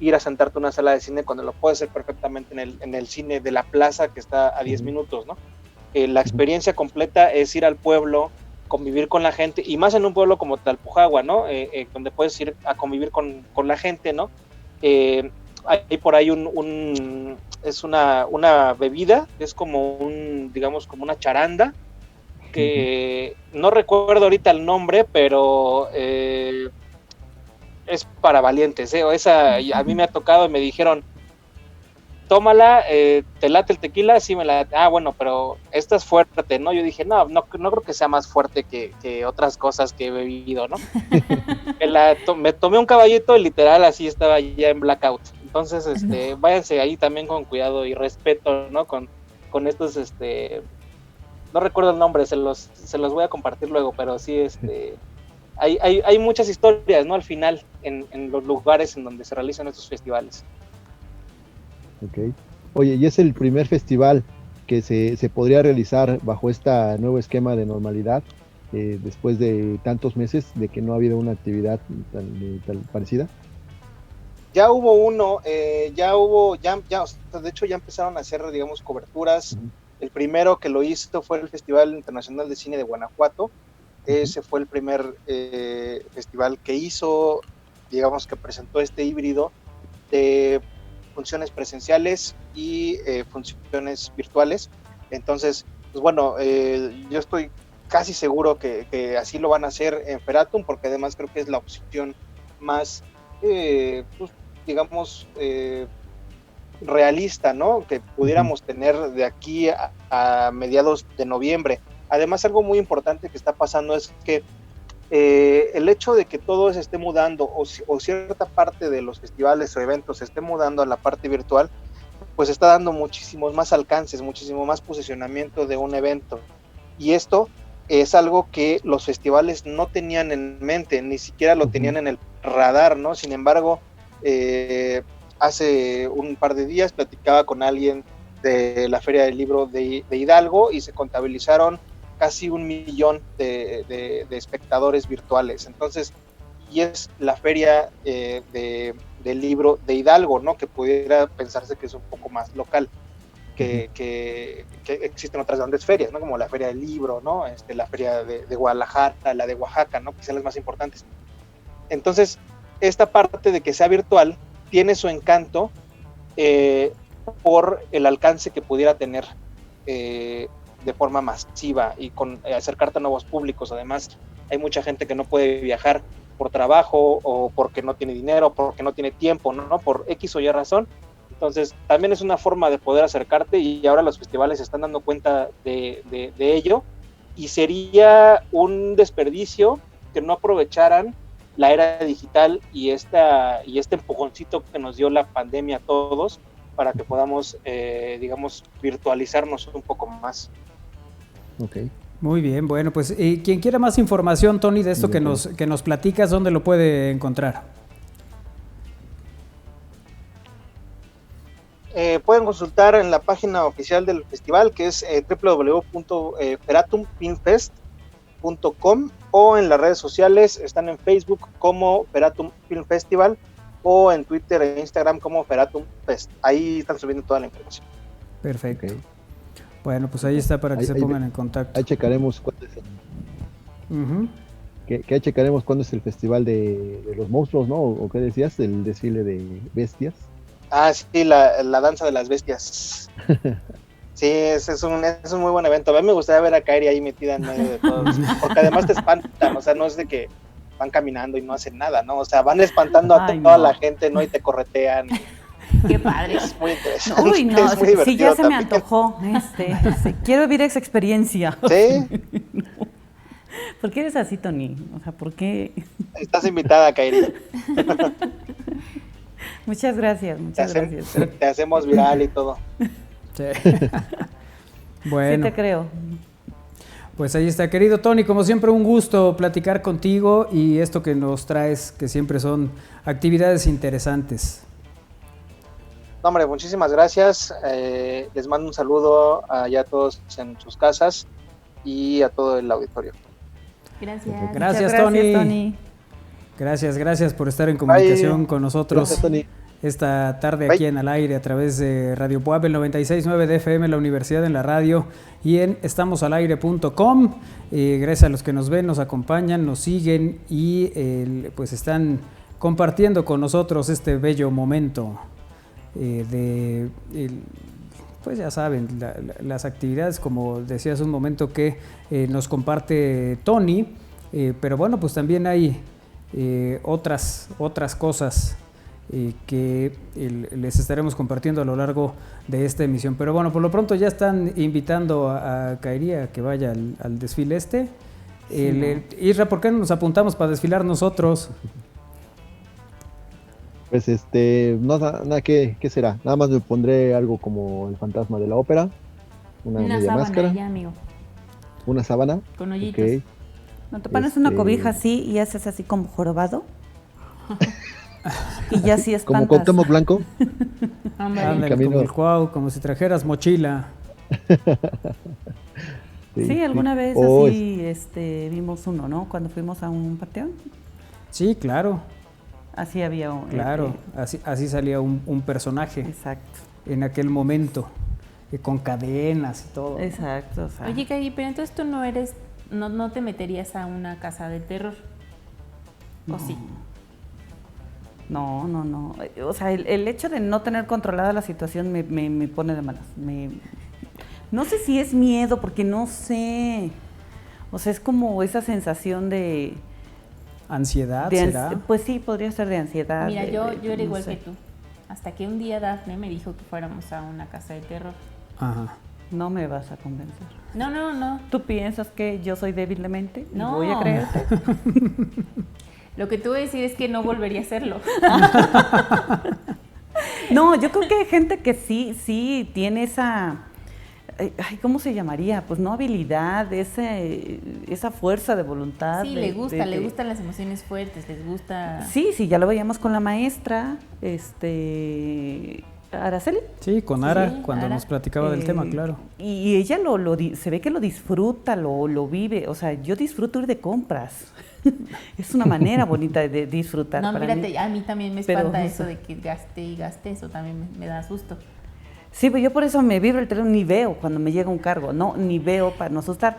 ir a sentarte en una sala de cine cuando lo puedes hacer perfectamente en el cine de la plaza que está a 10 minutos, ¿no? La experiencia completa es ir al pueblo, convivir con la gente, y más en un pueblo como Tlalpujahua, ¿no? Donde puedes ir a convivir con la gente, ¿no? Hay por ahí es una bebida, es como digamos como una charanda, que no recuerdo ahorita el nombre, pero es para valientes, esa a mí me ha tocado y me dijeron, tómala, ¿te late el tequila? Sí me late. Ah, bueno, pero esta es fuerte, ¿no? Yo dije, no creo que sea más fuerte que otras cosas que he bebido, ¿no? Me tomé un caballito y literal así estaba ya en blackout. Entonces, váyanse ahí también con cuidado y respeto, ¿no? Con estos, no recuerdo el nombre, se los voy a compartir luego, pero sí, hay muchas historias, ¿no? Al final, en los lugares en donde se realizan estos festivales. Ok. Oye, y es el primer festival que se podría realizar bajo este nuevo esquema de normalidad, después de tantos meses de que no ha habido una actividad tan parecida. Ya hubo uno, o sea, de hecho ya empezaron a hacer, digamos, coberturas. Uh-huh. El primero que lo hizo fue el Festival Internacional de Cine de Guanajuato. Uh-huh. Ese fue el primer festival que hizo, digamos, que presentó este híbrido de funciones presenciales y funciones virtuales. Entonces, pues bueno, yo estoy casi seguro que así lo van a hacer en Feratum, porque además creo que es la opción más, pues, digamos, realista, ¿no? Que pudiéramos tener de aquí a mediados de noviembre. Además, algo muy importante que está pasando es que el hecho de que todo se esté mudando o cierta parte de los festivales o eventos se esté mudando a la parte virtual, pues está dando muchísimos más alcances, muchísimo más posicionamiento de un evento. Y esto es algo que los festivales no tenían en mente, ni siquiera lo tenían en el radar, ¿no? Sin embargo, hace un par de días platicaba con alguien de la Feria del Libro de Hidalgo y se contabilizaron casi 1 millón de espectadores virtuales. Entonces, y es la feria del libro de Hidalgo, ¿no? Que pudiera pensarse que es un poco más local, que existen otras grandes ferias, ¿no? Como la Feria del Libro, ¿no? La feria de Guadalajara, la de Oaxaca, ¿no? Que son las más importantes. Entonces, esta parte de que sea virtual tiene su encanto por el alcance que pudiera tener de forma masiva y con acercarte a nuevos públicos. Además, hay mucha gente que no puede viajar por trabajo o porque no tiene dinero, porque no tiene tiempo, ¿no? Por X o Y razón. Entonces, también es una forma de poder acercarte y ahora los festivales se están dando cuenta de ello y sería un desperdicio que no aprovecharan la era digital y este empujoncito que nos dio la pandemia a todos para que podamos, digamos, virtualizarnos un poco más. Okay. Muy bien, bueno, pues quien quiera más información, Tony, de esto que nos platicas, ¿dónde lo puede encontrar? Pueden consultar en la página oficial del festival, que es www.feratumfilmfest.com, o en las redes sociales, están en Facebook como Feratum Film Festival o en Twitter e Instagram como Feratum Fest. Ahí están subiendo toda la información. Perfecto. Okay. Bueno, pues ahí está para que se pongan en contacto. Ahí checaremos cuándo es ahí checaremos cuándo es el festival de los monstruos, ¿no? ¿O qué decías? El desfile de bestias. Ah, sí, la danza de las bestias. Sí, es un muy buen evento. A mí me gustaría ver a Kairi ahí metida en medio de todos, porque además te espantan, o sea, no es de que van caminando y no hacen nada, ¿no? O sea, van espantando a toda la gente, ¿no? Y te corretean. Qué padre. Es muy interesante. Uy, no, sí, ya se me antojó. Quiero vivir esa experiencia. ¿Sí? No. ¿Por qué eres así, Tony? O sea, ¿por qué? Estás invitada, Kairi. Muchas gracias, gracias. Te hacemos viral y todo. Sí. Bueno. Sí te creo. Pues ahí está, querido Tony, como siempre un gusto platicar contigo y esto que nos traes, que siempre son actividades interesantes. No, hombre, muchísimas gracias. Les mando un saludo allá a todos en sus casas y a todo el auditorio. Gracias. Gracias, Tony. Gracias por estar en comunicación con nosotros. Gracias, Tony. Esta tarde aquí en Al Aire a través de Radio Puebla, el 96.9 de FM, la Universidad en la Radio y en estamosalaire.com. Gracias a los que nos ven, nos acompañan, nos siguen y pues están compartiendo con nosotros este bello momento pues ya saben, las actividades, como decía hace un momento, que nos comparte Tony, pero bueno, pues también hay otras cosas que les estaremos compartiendo a lo largo de esta emisión. Pero bueno, por lo pronto ya están invitando a Kairi a que vaya al desfile este. Isra, ¿por qué no nos apuntamos para desfilar nosotros? Pues nada, ¿qué será? Nada más me pondré algo como el fantasma de la ópera, una media sábana máscara, ya, amigo. una sábana, Con hoyitos. okay. No te pones una cobija así y haces así como jorobado. Y ya sí espantas. Como Cuauhtémoc Blanco. Ándale. Como el Cuau, como si trajeras mochila. Sí, alguna vez así vimos uno, ¿no? Cuando fuimos a un panteón. Sí, claro. Así había un... Claro, así salía un personaje. Exacto. En aquel momento, con cadenas y todo. Exacto. O sea, Oye, Kairi, pero entonces tú no te meterías a una casa de terror. ¿O sí? No. O sea, el hecho de no tener controlada la situación me pone de malas. No sé si es miedo, porque no sé. O sea, es como esa sensación de... ¿Ansiedad será? Pues sí, podría ser de ansiedad. Mira, yo era no igual sé. que tú. Hasta que un día Dafne me dijo que fuéramos a una casa de terror. Ajá. No me vas a convencer. No. ¿Tú piensas que yo soy débil de mente? No. Voy a creerte. Lo que te voy a decir es que no volvería a hacerlo. No, yo creo que hay gente que sí tiene esa... ¿cómo se llamaría? Pues no habilidad, esa fuerza de voluntad. Sí, le gustan las emociones fuertes, les gusta... Sí, ya lo veíamos con la maestra, Araceli. Sí, con Ara, Sí, cuando Ara. nos platicaba del tema, claro. Y ella se ve que lo disfruta, lo vive. O sea, yo disfruto ir de compras. Es una manera bonita de disfrutar. No, para mírate, mí. a mí también me Pero, espanta o eso sea, de que gaste, eso también me da susto. Sí, pues yo por eso me vibra el teléfono, ni veo cuando me llega un cargo, ni veo para no asustar.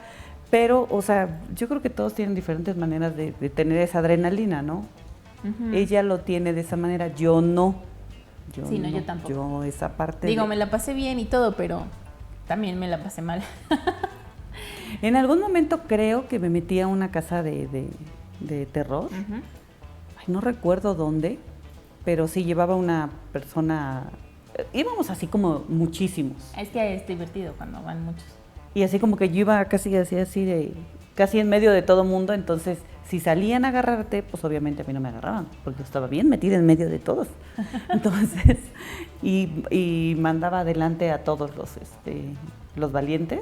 Pero, o sea, yo creo que todos tienen diferentes maneras de tener esa adrenalina, ¿no? Ujú. Ella lo tiene de esa manera, yo no. Yo tampoco. Yo esa parte... Digo, me la pasé bien y todo, pero también me la pasé mal. En algún momento creo que me metí a una casa de terror. Ujú. Ay, no recuerdo dónde, pero sí llevaba una persona... Íbamos así como muchísimos. Es que es divertido cuando van muchos. Y así como que yo iba casi en medio de todo mundo, entonces si salían a agarrarte, pues obviamente a mí no me agarraban, porque yo estaba bien metida en medio de todos. Entonces, y mandaba adelante a todos los valientes,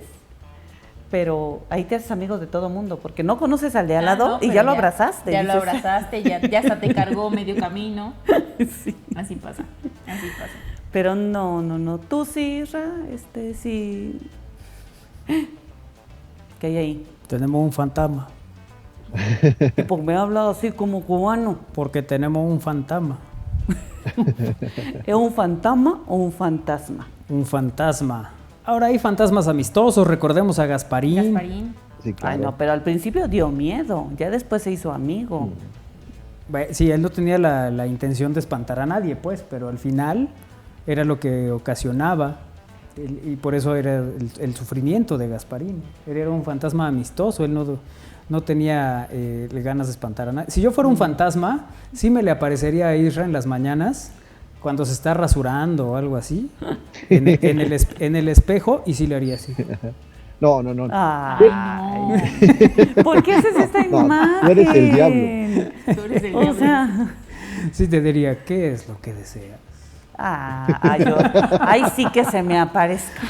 pero ahí te haces amigos de todo mundo, porque no conoces al de al lado y pero ya lo abrazaste. Ya lo dices, abrazaste, ya hasta te cargó medio camino. sí. Así pasa. Pero no. Tú sí, Ra, sí. ¿Qué hay ahí? Tenemos un fantasma. ¿Y por qué me habla así como cubano? Porque tenemos un fantasma. ¿Es un fantasma o un fantasma? Un fantasma. Ahora hay fantasmas amistosos, recordemos a Gasparín. Sí, claro. Ay, no, pero al principio dio miedo, ya después se hizo amigo. Sí, él no tenía la intención de espantar a nadie, pues, pero al final era lo que ocasionaba, y por eso era el sufrimiento de Gasparín. Él era un fantasma amistoso, él no tenía ganas de espantar a nadie. Si yo fuera un fantasma, sí me le aparecería a Isra en las mañanas, cuando se está rasurando o algo así, en el espejo, y sí le haría así. No. Ay, ¿por qué haces esta No, imagen? tú eres el diablo. Tú eres el O diablo. sea, Sí te diría, ¿qué es lo que deseas? ay, sí que se me aparezca.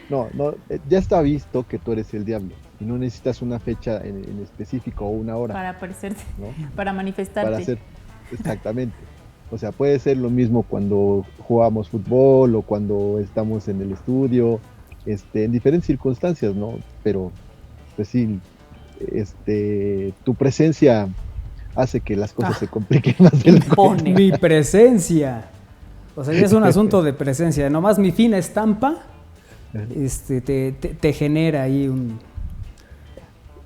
No, ya está visto que tú eres el diablo y no necesitas una fecha en específico o una hora. Para aparecerte, ¿no? para manifestarte. Para hacer, exactamente. O sea, puede ser lo mismo cuando jugamos fútbol o cuando estamos en el estudio, en diferentes circunstancias, ¿no? Pero, pues sí, tu presencia hace que las cosas se compliquen más de la cuenta. Mi presencia. O sea, ya es un asunto de presencia. Nomás mi fina estampa te genera ahí un...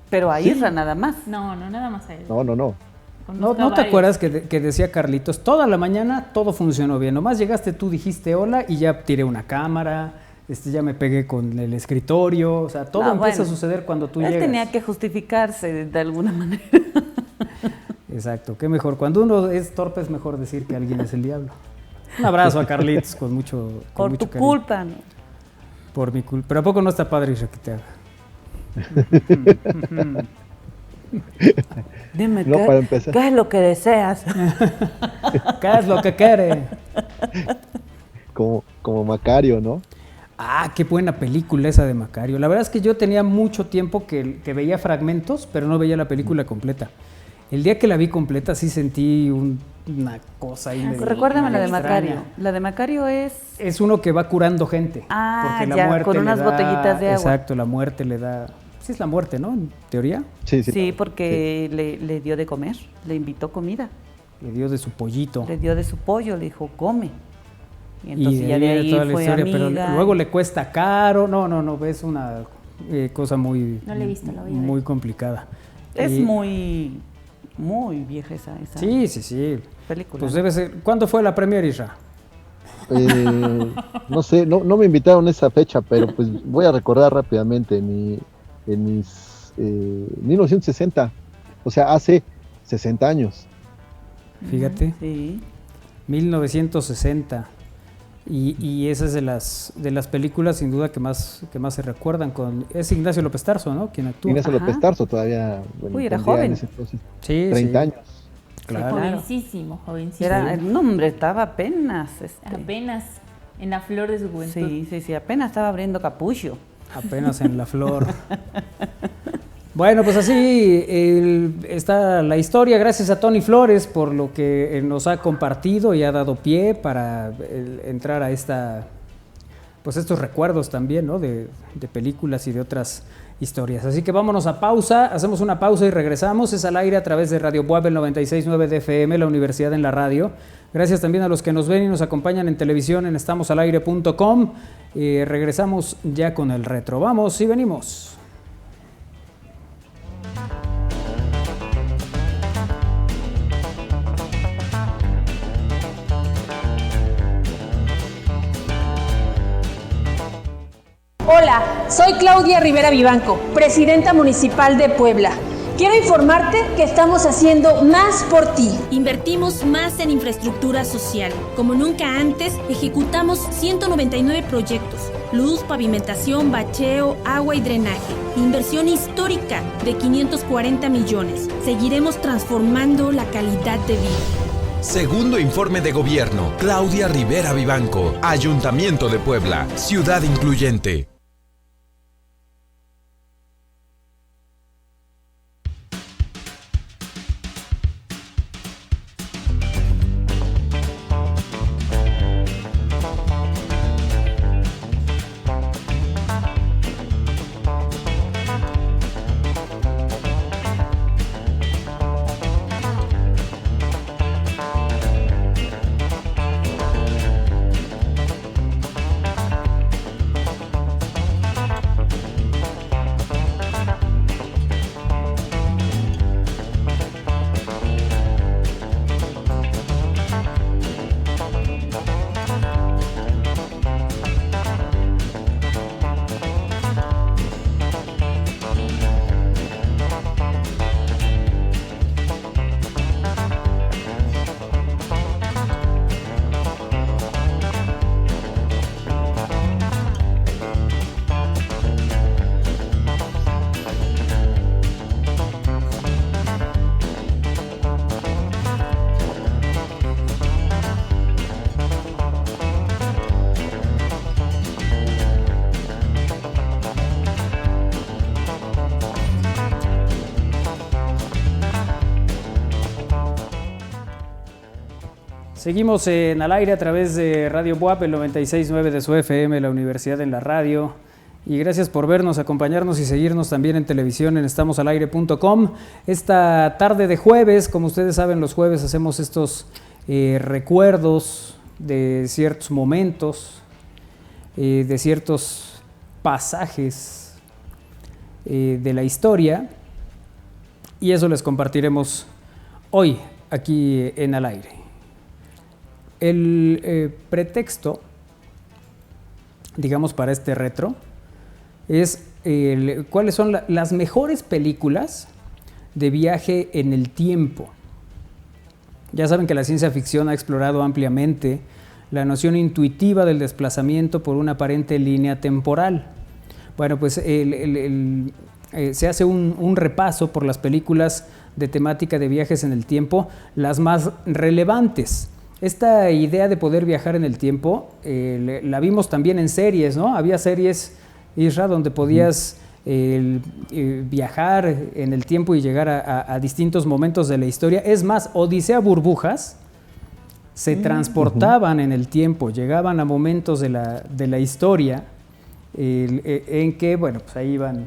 Pero a Isra nada más. No, nada más a él. No. ¿No te acuerdas que decía Carlitos? Toda la mañana todo funcionó bien. Nomás llegaste tú, dijiste hola y ya tiré una cámara, ya me pegué con el escritorio, o sea, todo empieza a suceder cuando tú llegas. Él tenía que justificarse de alguna manera. Exacto, qué mejor. Cuando uno es torpe es mejor decir que alguien es el diablo. Un abrazo a Carlitos con mucho Por mucho tu cariño. culpa, ¿no? Por mi culpa. Pero ¿a poco no está padre Isra que te haga? Dime, No, para empezar. ¿qué es lo que deseas? ¿Qué es lo que quiere? Como Macario, ¿no? Ah, qué buena película esa de Macario. La verdad es que yo tenía mucho tiempo que veía fragmentos, pero no veía la película completa. El día que la vi completa sí sentí una cosa ahí. Recuérdame la de extraña. Macario. La de Macario es... Es uno que va curando gente. Ah, porque la ya, muerte con le unas da- botellitas de agua. Exacto, la muerte le da... Sí es la muerte, ¿no? En teoría. Sí, Sí, porque le dio de comer, le invitó comida, Le dio de su pollito. le dio de su pollo, le dijo, come. Y entonces Y ya de ahí toda la fue historia, amiga. pero luego le cuesta caro. No, es una cosa muy... No la he visto, la voy a ver. Muy complicada. Es Y- muy vieja esa Sí. película. Pues ¿no? debe ser... ¿Cuándo fue la premier, Isra? No sé, no me invitaron esa fecha, pero pues voy a recordar rápidamente en mis 1960, o sea, hace 60 años. Fíjate. Sí. 1960. Y esa es de las películas sin duda que más se recuerdan. Es Ignacio López Tarso, ¿no? Quien actúa. Ignacio Ajá. López Tarso todavía, bueno, Uy, era tendría joven. en ese entonces Sí, 30 sí. años. Claro. Jovencísimo. Era, el nombre estaba apenas. Apenas en la flor de su juventud. Sí, apenas estaba abriendo capullo. Apenas en la flor. Bueno, pues así está la historia. Gracias a Tony Flores por lo que nos ha compartido y ha dado pie para entrar a estos recuerdos también, ¿no? De películas y de otras historias. Así que vámonos a pausa, hacemos una pausa y regresamos. Es al aire a través de Radio Buab, el 96.9 de FM, la Universidad en la Radio. Gracias también a los que nos ven y nos acompañan en televisión en estamosalaire.com. Regresamos ya con el retro. Vamos y venimos. Hola, soy Claudia Rivera Vivanco, presidenta municipal de Puebla. Quiero informarte que estamos haciendo más por ti. Invertimos más en infraestructura social. Como nunca antes, ejecutamos 199 proyectos. Luz, pavimentación, bacheo, agua y drenaje. Inversión histórica de 540 millones. Seguiremos transformando la calidad de vida. Segundo informe de gobierno. Claudia Rivera Vivanco. Ayuntamiento de Puebla. Ciudad incluyente. Seguimos al aire a través de Radio Buap, el 96.9 de su FM, la Universidad en la Radio. Y gracias por vernos, acompañarnos y seguirnos también en televisión en estamosalaire.com. Esta tarde de jueves, como ustedes saben, los jueves hacemos estos recuerdos de ciertos momentos, de ciertos pasajes de la historia. Y eso les compartiremos hoy aquí en Al Aire. El pretexto digamos, para este retro, es cuáles son las mejores películas de viaje en el tiempo. Ya saben que la ciencia ficción ha explorado ampliamente la noción intuitiva del desplazamiento por una aparente línea temporal. Bueno, pues se hace un repaso por las películas de temática de viajes en el tiempo, las más relevantes. Esta idea de poder viajar en el tiempo la vimos también en series, ¿no? Había series, Isra, donde podías viajar en el tiempo y llegar a distintos momentos de la historia. Es más, Odisea Burbujas se transportaban en el tiempo, llegaban a momentos de la historia en que, bueno, pues ahí iban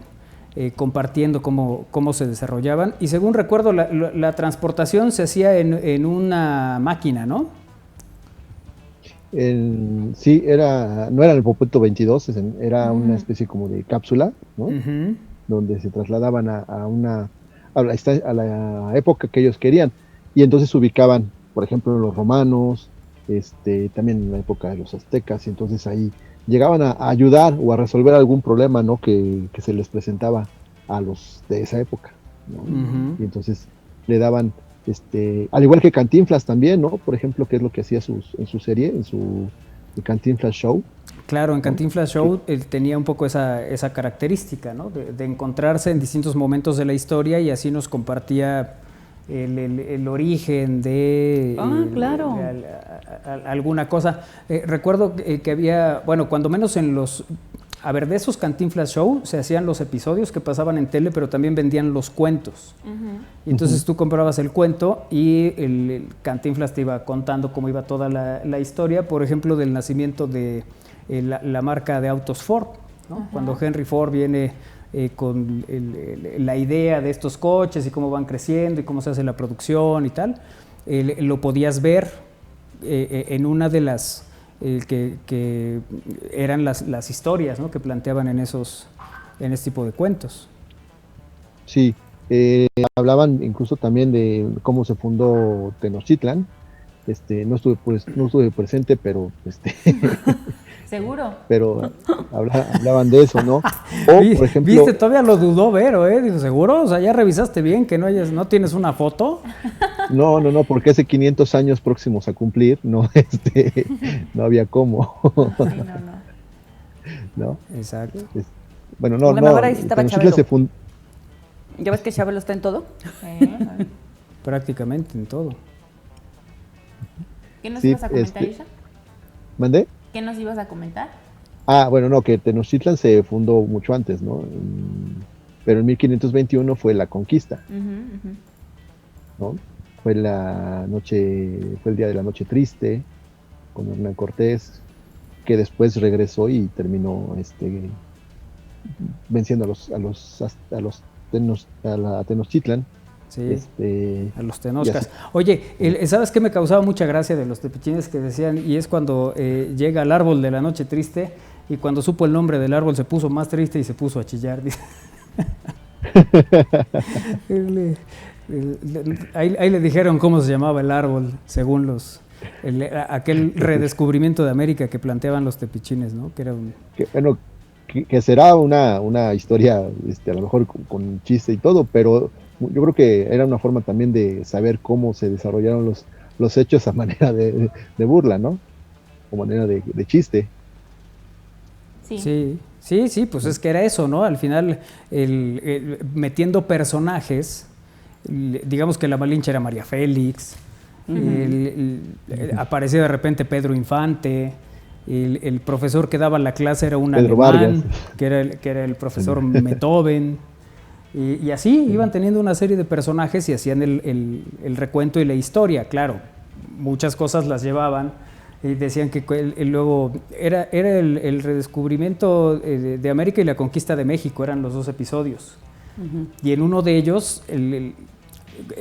compartiendo cómo se desarrollaban. Y según recuerdo, la transportación se hacía en una máquina, ¿no? Sí, no era el Popeto 22, era una especie como de cápsula, ¿no? Donde se trasladaban a la época que ellos querían. Y entonces se ubicaban, por ejemplo, los romanos, también en la época de los aztecas, y entonces ahí llegaban a ayudar o a resolver algún problema, ¿no? que se les presentaba a los de esa época, ¿no? Y entonces le daban, al igual que Cantinflas también, ¿no? Por ejemplo, que es lo que hacía en su serie, en su Cantinflas Show. Claro, en Cantinflas Show él tenía un poco esa característica, ¿no? De encontrarse en distintos momentos de la historia y así nos compartía el origen de claro. alguna cosa. Recuerdo que había, bueno, cuando menos de esos Cantinflas Show se hacían los episodios que pasaban en tele, pero también vendían los cuentos. Y entonces tú comprabas el cuento y el Cantinflas te iba contando cómo iba toda la historia, por ejemplo, del nacimiento de la marca de autos Ford, ¿no? Cuando Henry Ford viene con la idea de estos coches y cómo van creciendo y cómo se hace la producción y tal, lo podías ver en una de las que eran las historias, ¿no? Que planteaban en este tipo de cuentos. Sí, hablaban incluso también de cómo se fundó Tenochtitlan. No estuve presente, pero ¿Seguro? Pero hablaban de eso, ¿no? O, por ejemplo, ¿Viste? Todavía lo dudó Vero, ¿eh? Dijo, ¿seguro? O sea, ¿ya revisaste bien que no tienes una foto? No, porque hace 500 años próximos a cumplir, no había cómo. Sí, ¿No? Exacto. Bueno, a lo mejor ahí sí estaba Chabelo. ¿Ya ves que Chabelo está en todo? Prácticamente en todo. ¿Qué nos ibas a comentar, Isha? ¿Mandé? ¿Qué nos ibas a comentar? Bueno, no, que Tenochtitlan se fundó mucho antes, ¿no? Pero en 1521 fue la conquista, ¿no? Fue el día de la noche triste con Hernán Cortés, que después regresó y terminó venciendo a Tenochtitlan. Sí, a los tenoscas. Oye, ¿sabes qué me causaba mucha gracia de los tepichines que decían? Y es cuando llega al árbol de la noche triste y cuando supo el nombre del árbol se puso más triste y se puso a chillar. Ahí le dijeron cómo se llamaba el árbol, según aquel redescubrimiento de América que planteaban los tepichines, ¿no? Que era que será una historia, a lo mejor con chiste y todo, pero yo creo que era una forma también de saber cómo se desarrollaron los hechos a manera de burla, ¿no? O manera de chiste. Sí, pues es que era eso, ¿no? Al final, metiendo personajes, digamos que la Malinche era María Félix, aparecía de repente Pedro Infante, el profesor que daba la clase era un Pedro alemán, Vargas. que era el profesor Beethoven. Y así iban teniendo una serie de personajes y hacían el recuento y la historia. Claro, muchas cosas las llevaban y decían que luego era el redescubrimiento de América y la conquista de México, eran los dos episodios. Y en uno de ellos,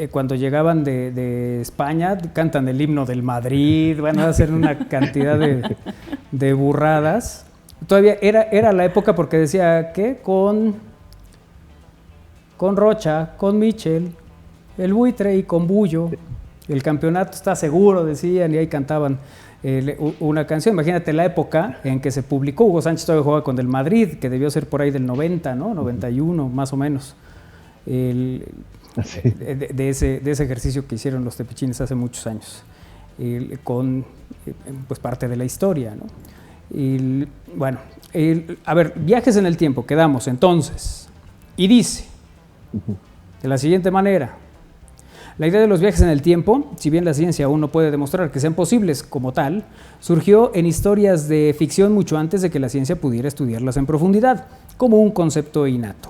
cuando llegaban de España, cantan el himno del Madrid, van a hacer una cantidad de burradas. Todavía era la época porque decía que con Rocha, con Michel, el Buitre y con Bullo. El campeonato está seguro, decían, y ahí cantaban una canción. Imagínate la época en que se publicó. Hugo Sánchez todavía jugaba con el Madrid, que debió ser por ahí del 90, ¿no? 91, más o menos. De ese ejercicio que hicieron los tepichines hace muchos años, con pues parte de la historia, ¿no? Bueno, a ver, viajes en el tiempo, quedamos entonces, y dice de la siguiente manera: la idea de los viajes en el tiempo, si bien la ciencia aún no puede demostrar que sean posibles como tal, surgió en historias de ficción mucho antes de que la ciencia pudiera estudiarlas en profundidad, como un concepto innato.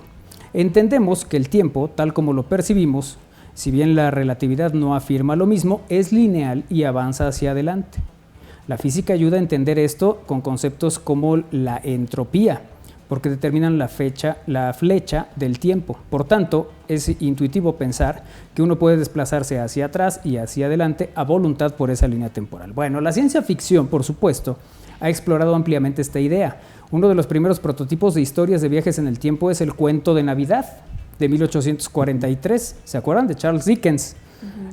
Entendemos que el tiempo, tal como lo percibimos, si bien la relatividad no afirma lo mismo, es lineal y avanza hacia adelante. La física ayuda a entender esto con conceptos como la entropía, porque determinan la flecha del tiempo. Por tanto, es intuitivo pensar que uno puede desplazarse hacia atrás y hacia adelante a voluntad por esa línea temporal. Bueno, la ciencia ficción, por supuesto, ha explorado ampliamente esta idea. Uno de los primeros prototipos de historias de viajes en el tiempo es el cuento de Navidad, de 1843. ¿Se acuerdan? De Charles Dickens.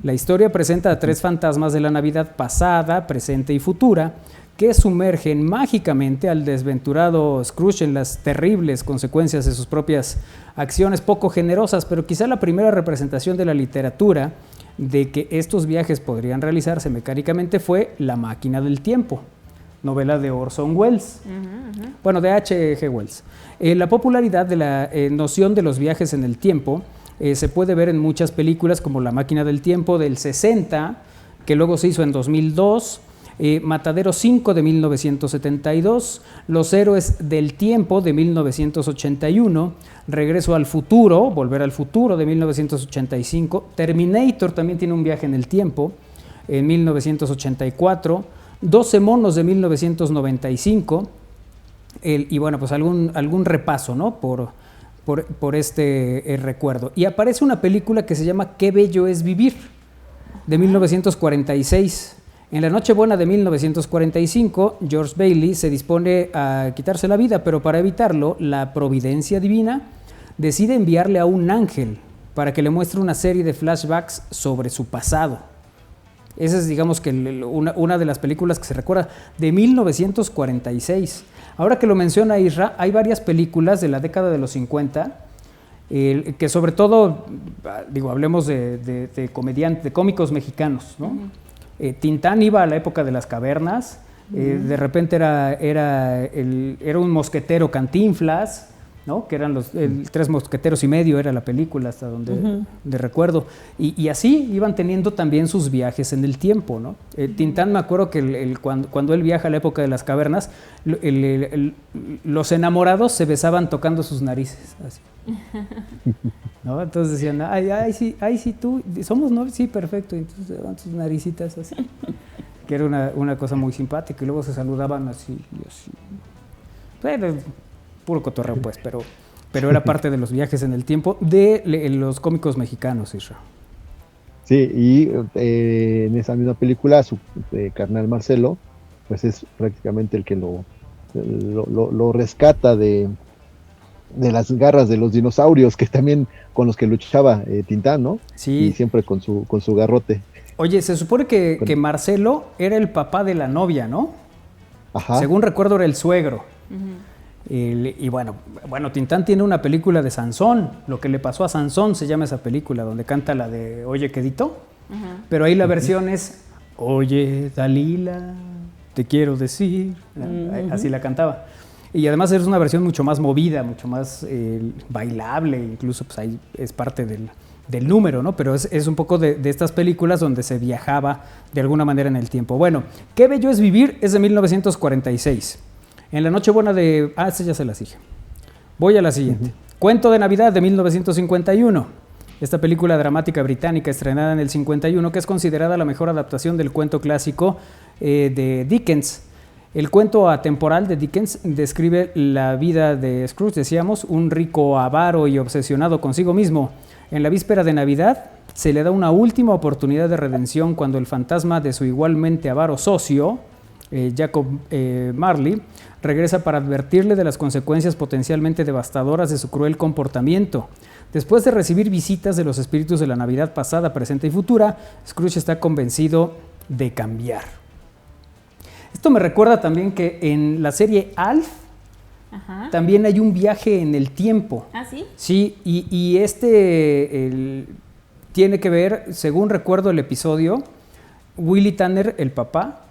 La historia presenta a 3 fantasmas de la Navidad pasada, presente y futura, que sumergen mágicamente al desventurado Scrooge en las terribles consecuencias de sus propias acciones poco generosas, pero quizá la primera representación de la literatura de que estos viajes podrían realizarse mecánicamente fue La máquina del tiempo, novela de Orson Welles, bueno, de H.G. Wells. La popularidad de la noción de los viajes en el tiempo se puede ver en muchas películas como La máquina del tiempo del 60, que luego se hizo en 2002, Matadero 5 de 1972, Los héroes del tiempo de 1981, Regreso al futuro, Volver al futuro de 1985, Terminator también tiene un viaje en el tiempo en 1984, 12 monos de 1995, y bueno, pues algún repaso, ¿no? por este recuerdo. Y aparece una película que se llama Qué bello es vivir, de 1946. En la Nochebuena de 1945, George Bailey se dispone a quitarse la vida, pero para evitarlo, la providencia divina decide enviarle a un ángel para que le muestre una serie de flashbacks sobre su pasado. Esa es, digamos, que una de las películas que se recuerda, de 1946. Ahora que lo menciona Isra, hay varias películas de la década de los 50, que sobre todo, hablemos de cómicos mexicanos, ¿no? Tintán iba a la época de las cavernas, de repente era un mosquetero Cantinflas, ¿no? Que eran los 3 mosqueteros y medio, era la película hasta donde de recuerdo, y así iban teniendo también sus viajes en el tiempo, ¿no? Tintán, me acuerdo que cuando él viaja a la época de las cavernas, los enamorados se besaban tocando sus narices, así. ¿No? Entonces decían, ay, sí, tú, somos novios, sí, perfecto, y entonces se daban sus naricitas así, que era una cosa muy simpática, y luego se saludaban así y así. Pero, puro cotorreo, pues, pero era parte de los viajes en el tiempo de los cómicos mexicanos, Isra. Sí, y en esa misma película, su carnal Marcelo, pues es prácticamente el que lo rescata de las garras de los dinosaurios, que también con los que luchaba Tintán, ¿no? Sí. Y siempre con su garrote. Oye, se supone que Marcelo era el papá de la novia, ¿no? Ajá. Según recuerdo, era el suegro. Y bueno, Tintán tiene una película de Sansón, Lo que le pasó a Sansón se llama esa película, donde canta la de Oye Quedito, pero ahí la versión es Oye Dalila, te quiero decir, así la cantaba. Y además es una versión mucho más movida, mucho más bailable, incluso pues ahí es parte del número, ¿no? Pero es un poco de estas películas donde se viajaba de alguna manera en el tiempo. Bueno, Qué bello es vivir es de 1946. En la Nochebuena de... esa ya se las dije. Voy a la siguiente. Cuento de Navidad de 1951. Esta película dramática británica estrenada en el 51, que es considerada la mejor adaptación del cuento clásico de Dickens. El cuento atemporal de Dickens describe la vida de Scrooge, decíamos, un rico avaro y obsesionado consigo mismo. En la víspera de Navidad se le da una última oportunidad de redención cuando el fantasma de su igualmente avaro socio, Jacob Marley, regresa para advertirle de las consecuencias potencialmente devastadoras de su cruel comportamiento. Después de recibir visitas de los espíritus de la Navidad pasada, presente y futura, Scrooge está convencido de cambiar. Esto me recuerda también que en la serie Alf Ajá. también hay un viaje en el tiempo. ¿Ah, sí? Sí, y tiene que ver, según recuerdo el episodio, Willy Tanner, el papá,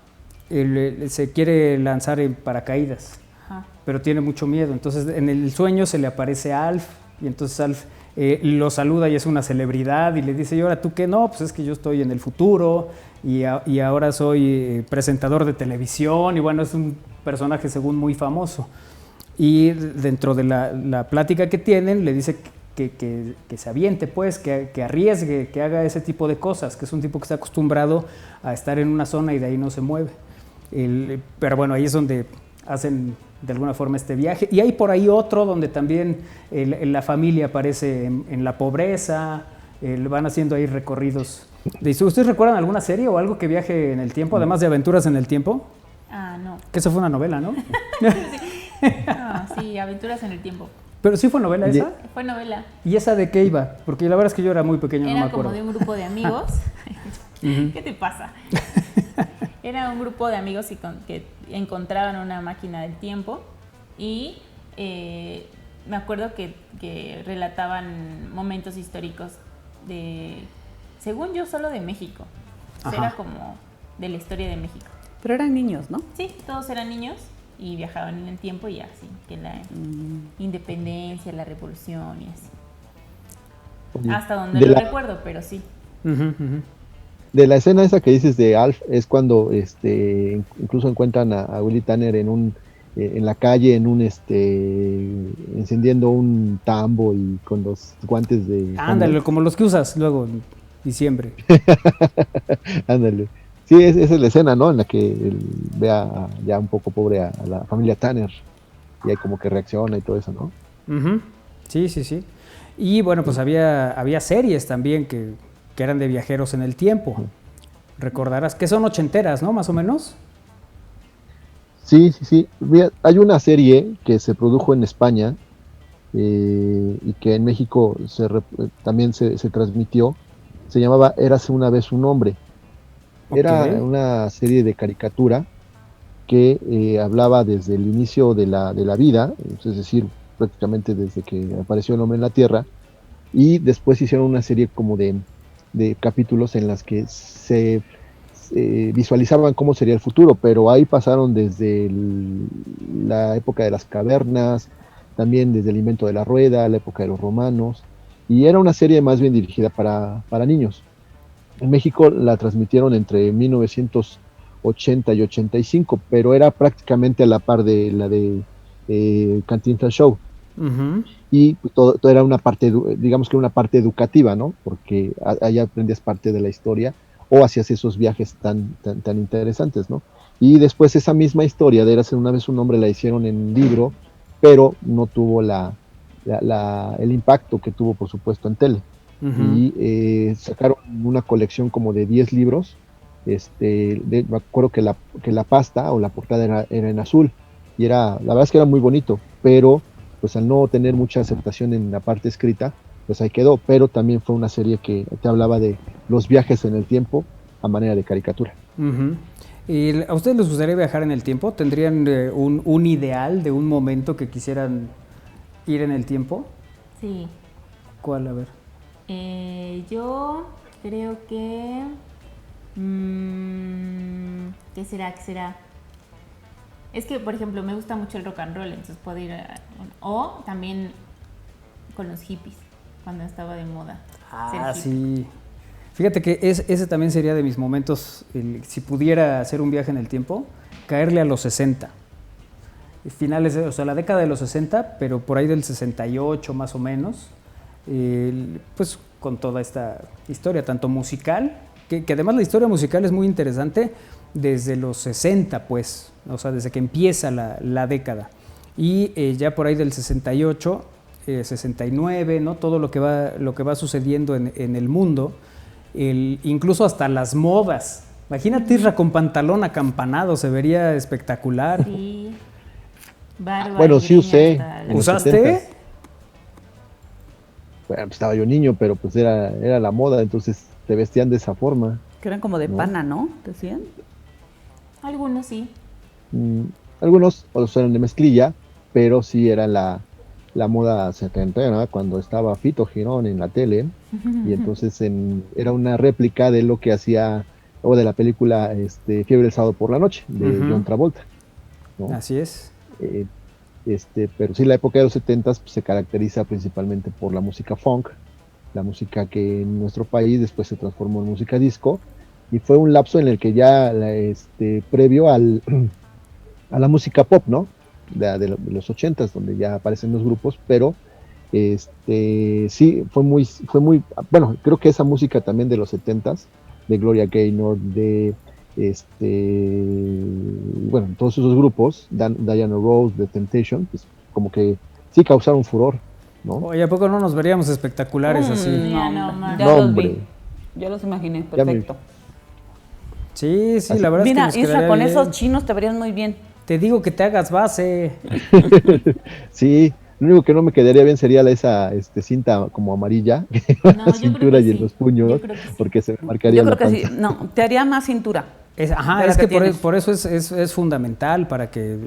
se quiere lanzar en paracaídas, Ajá. pero tiene mucho miedo. Entonces en el sueño se le aparece a Alf y entonces Alf lo saluda y es una celebridad y le dice, ¿y ahora tú qué? No, pues es que yo estoy en el futuro y ahora soy presentador de televisión y bueno, es un personaje según muy famoso. Y dentro de la plática que tienen le dice que se aviente, pues, que arriesgue, que haga ese tipo de cosas, que es un tipo que está acostumbrado a estar en una zona y de ahí no se mueve. Pero bueno, ahí es donde hacen de alguna forma este viaje. Y hay por ahí otro donde también la familia aparece en la pobreza, van haciendo ahí recorridos. ¿Ustedes recuerdan alguna serie o algo que viaje en el tiempo, además de Aventuras en el Tiempo? Ah, no. Que eso fue una novela, ¿no? Ah, sí, Aventuras en el Tiempo. ¿Pero sí fue novela esa? Fue novela. ¿Y esa de qué iba? Porque la verdad es que yo era muy pequeño, no me Era acuerdo. como de un grupo de amigos. ¿Qué te pasa? Era un grupo de amigos que encontraban una máquina del tiempo y me acuerdo que relataban momentos históricos según yo, solo de México. O sea, era como de la historia de México. Pero eran niños, ¿no? Sí, todos eran niños y viajaban en el tiempo y así, que la independencia, la revolución y así. Oye, Hasta donde lo recuerdo, pero sí. De la escena esa que dices de Alf es cuando incluso encuentran a Willy Tanner en la calle encendiendo un tambo y con los guantes de ándale, como los que usas luego en diciembre. ándale. Sí, esa es la escena, ¿no? En la que él ve ya un poco pobre a la familia Tanner y ahí como que reacciona y todo eso, ¿no? Sí. Y bueno, pues había series también que eran de viajeros en el tiempo. Recordarás que son ochenteras, ¿no? Más o menos. Sí. Mira, hay una serie que se produjo en España y que en México también se transmitió. Se llamaba Érase una vez un hombre. Era una serie de caricatura que hablaba desde el inicio de la vida, es decir, prácticamente desde que apareció el hombre en la Tierra, y después hicieron una serie como de capítulos en las que se visualizaban cómo sería el futuro, pero ahí pasaron desde la época de las cavernas, también desde el invento de la rueda, la época de los romanos, y era una serie más bien dirigida para niños. En México la transmitieron entre 1980 y 85, pero era prácticamente a la par de la de Cantinflas Show. Y todo era una parte, digamos que una parte educativa, ¿no? Porque ahí aprendías parte de la historia o hacías esos viajes tan interesantes, ¿no? Y después esa misma historia de Érase una vez un hombre la hicieron en libro, pero no tuvo el impacto que tuvo, por supuesto, en tele. Y sacaron una colección como de 10 libros. Me acuerdo que la pasta o la portada era en azul y la verdad es que era muy bonito, pero pues al no tener mucha aceptación en la parte escrita, pues ahí quedó. Pero también fue una serie que te hablaba de los viajes en el tiempo a manera de caricatura. ¿Y a ustedes les gustaría viajar en el tiempo? ¿Tendrían un ideal de un momento que quisieran ir en el tiempo? Sí. ¿Cuál? A ver. Yo creo que... ¿Qué será? Es que, por ejemplo, me gusta mucho el rock and roll, entonces puedo ir o también con los hippies, cuando estaba de moda. Sí. Fíjate que ese también sería de mis momentos, si pudiera hacer un viaje en el tiempo, caerle a los 60. Finales, o sea, la década de los 60, pero por ahí del 68 más o menos, pues con toda esta historia, tanto musical, que además la historia musical es muy interesante desde los 60, pues, o sea, desde que empieza la década. Y ya por ahí del 68, 69, ¿no? Todo lo que va sucediendo en el mundo, incluso hasta las modas. Imagínate Isra con pantalón acampanado, se vería espectacular. Sí. Barba, bueno, sí usé. ¿Usaste? Bueno, pues estaba yo niño, pero pues era la moda, entonces te vestían de esa forma. Que eran como de pana, ¿no? ¿Decían? Algunos sí. algunos otros eran de mezclilla, pero sí era la moda setentena, cuando estaba Fito Girón en la tele, y entonces era una réplica de lo que hacía, o de la película Fiebre el sábado por la noche, de John Travolta, ¿no? Así es. Eh, pero sí, la época de los 70s pues, se caracteriza principalmente por la música funk, la música que en nuestro país después se transformó en música disco, y fue un lapso en el que ya, previo a la música pop, ¿no? De los 80s, donde ya aparecen los grupos, pero sí, fue muy, bueno, creo que esa música también de los 70s, de Gloria Gaynor, de bueno, todos esos grupos, Diana Rose, The Temptation, pues como que sí causaron furor, ¿no? Oye, ¿a poco no nos veríamos espectaculares así? Ya los imaginé, perfecto. Sí, así. La verdad Mira, es que Isra, con bien. Esos chinos te verían muy bien. Te digo que te hagas base. Sí, lo único que no me quedaría bien sería esa cinta como amarilla en la cintura y en los puños, porque se me marcaría la panza. Yo creo que sí. No, te haría más cintura. Es que por eso es fundamental para que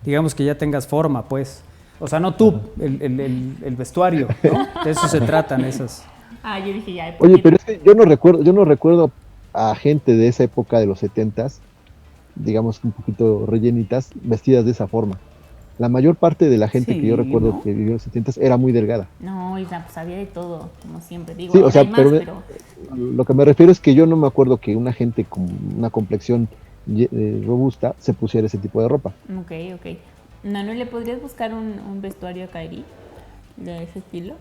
digamos que ya tengas forma, pues. O sea, no tú, el vestuario, ¿no? De eso se tratan esas. Yo dije ya. Oye, pero es que yo no recuerdo a gente de esa época de los 70s, digamos un poquito rellenitas, vestidas de esa forma. La mayor parte de la gente que yo recuerdo que vivió en los 70s era muy delgada. No, Isra, pues había de todo, como siempre digo. Sí, o sea, pero lo que me refiero es que yo no me acuerdo que una gente con una complexión robusta se pusiera ese tipo de ropa. Ok. ¿No le podrías buscar un vestuario a Kairi de ese estilo?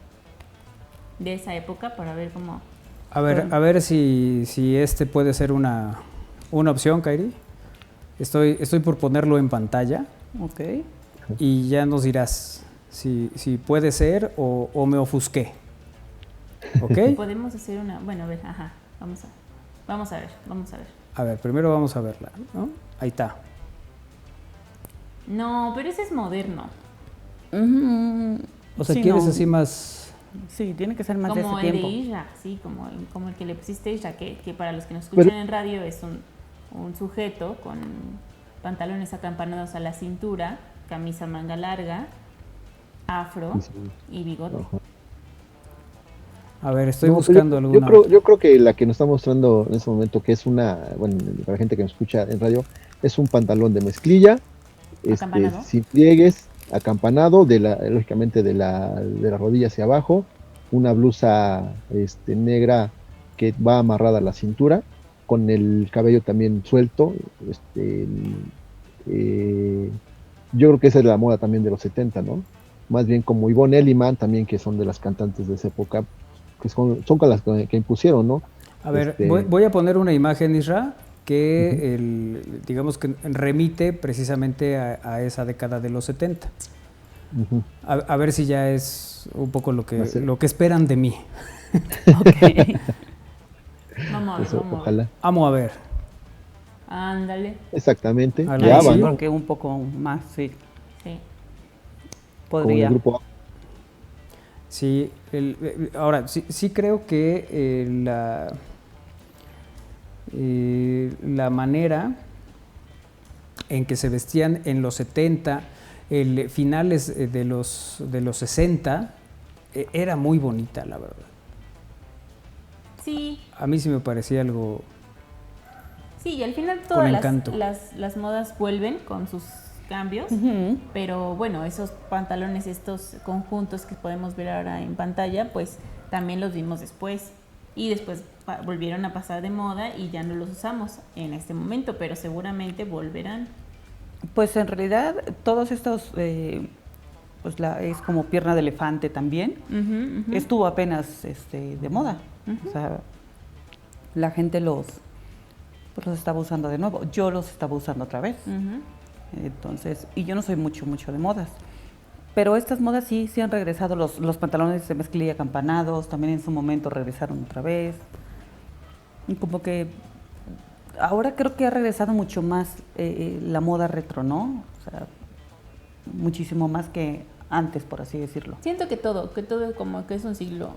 De esa época para ver cómo... A ver si puede ser una opción, Kairi. Estoy por ponerlo en pantalla. Ok. Y ya nos dirás si puede ser o me ofusqué. ¿Ok? Podemos hacer una... Bueno, a ver, Vamos a ver. A ver, primero vamos a verla, ¿no? Ahí está. No, pero ese es moderno. O sea, ¿quieres así más...? Sí, tiene que ser más como de ese tiempo. Como el de Isra, sí, como el que le pusiste Isra, que para los que nos escuchan en radio es un sujeto con pantalones acampanados a la cintura, camisa manga larga, afro y bigote. A ver, estoy buscando alguna. Yo creo que la que nos está mostrando en este momento, que es para la gente que nos escucha en radio, es un pantalón de mezclilla, sin pliegues, acampanado, lógicamente de la rodilla hacia abajo, una blusa negra que va amarrada a la cintura, con el cabello también suelto. Yo creo que esa es la moda también de los 70, ¿no? Más bien como Yvonne Elliman también, que son de las cantantes de esa época, que son con las que impusieron, ¿no? A ver, voy a poner una imagen, Isra, que digamos que remite precisamente a esa década de los 70. A ver si ya es un poco lo que esperan de mí. Ok. Vamos a ver. Vamos a ver. Ándale. Exactamente. Ya va, porque un poco más, sí. Podría. Con el grupo. Sí, ahora sí creo que la manera en que se vestían en los 70, finales de los 60, era muy bonita, la verdad. Sí. A mí sí me parecía algo... Sí, y al final todas las modas vuelven con sus cambios, pero bueno, esos pantalones, estos conjuntos que podemos ver ahora en pantalla, pues también los vimos después y después volvieron a pasar de moda y ya no los usamos en este momento, pero seguramente volverán. Pues en realidad todos estos, pues es como pierna de elefante también, estuvo apenas de moda, o sea, la gente los estaba usando de nuevo, yo los estaba usando otra vez. Entonces, y yo no soy mucho de modas, pero estas modas sí han regresado, los pantalones de mezclilla acampanados también en su momento regresaron otra vez, y como que ahora creo que ha regresado mucho más la moda retro, ¿no? O sea, muchísimo más que antes, por así decirlo. Siento que todo como que es un ciclo.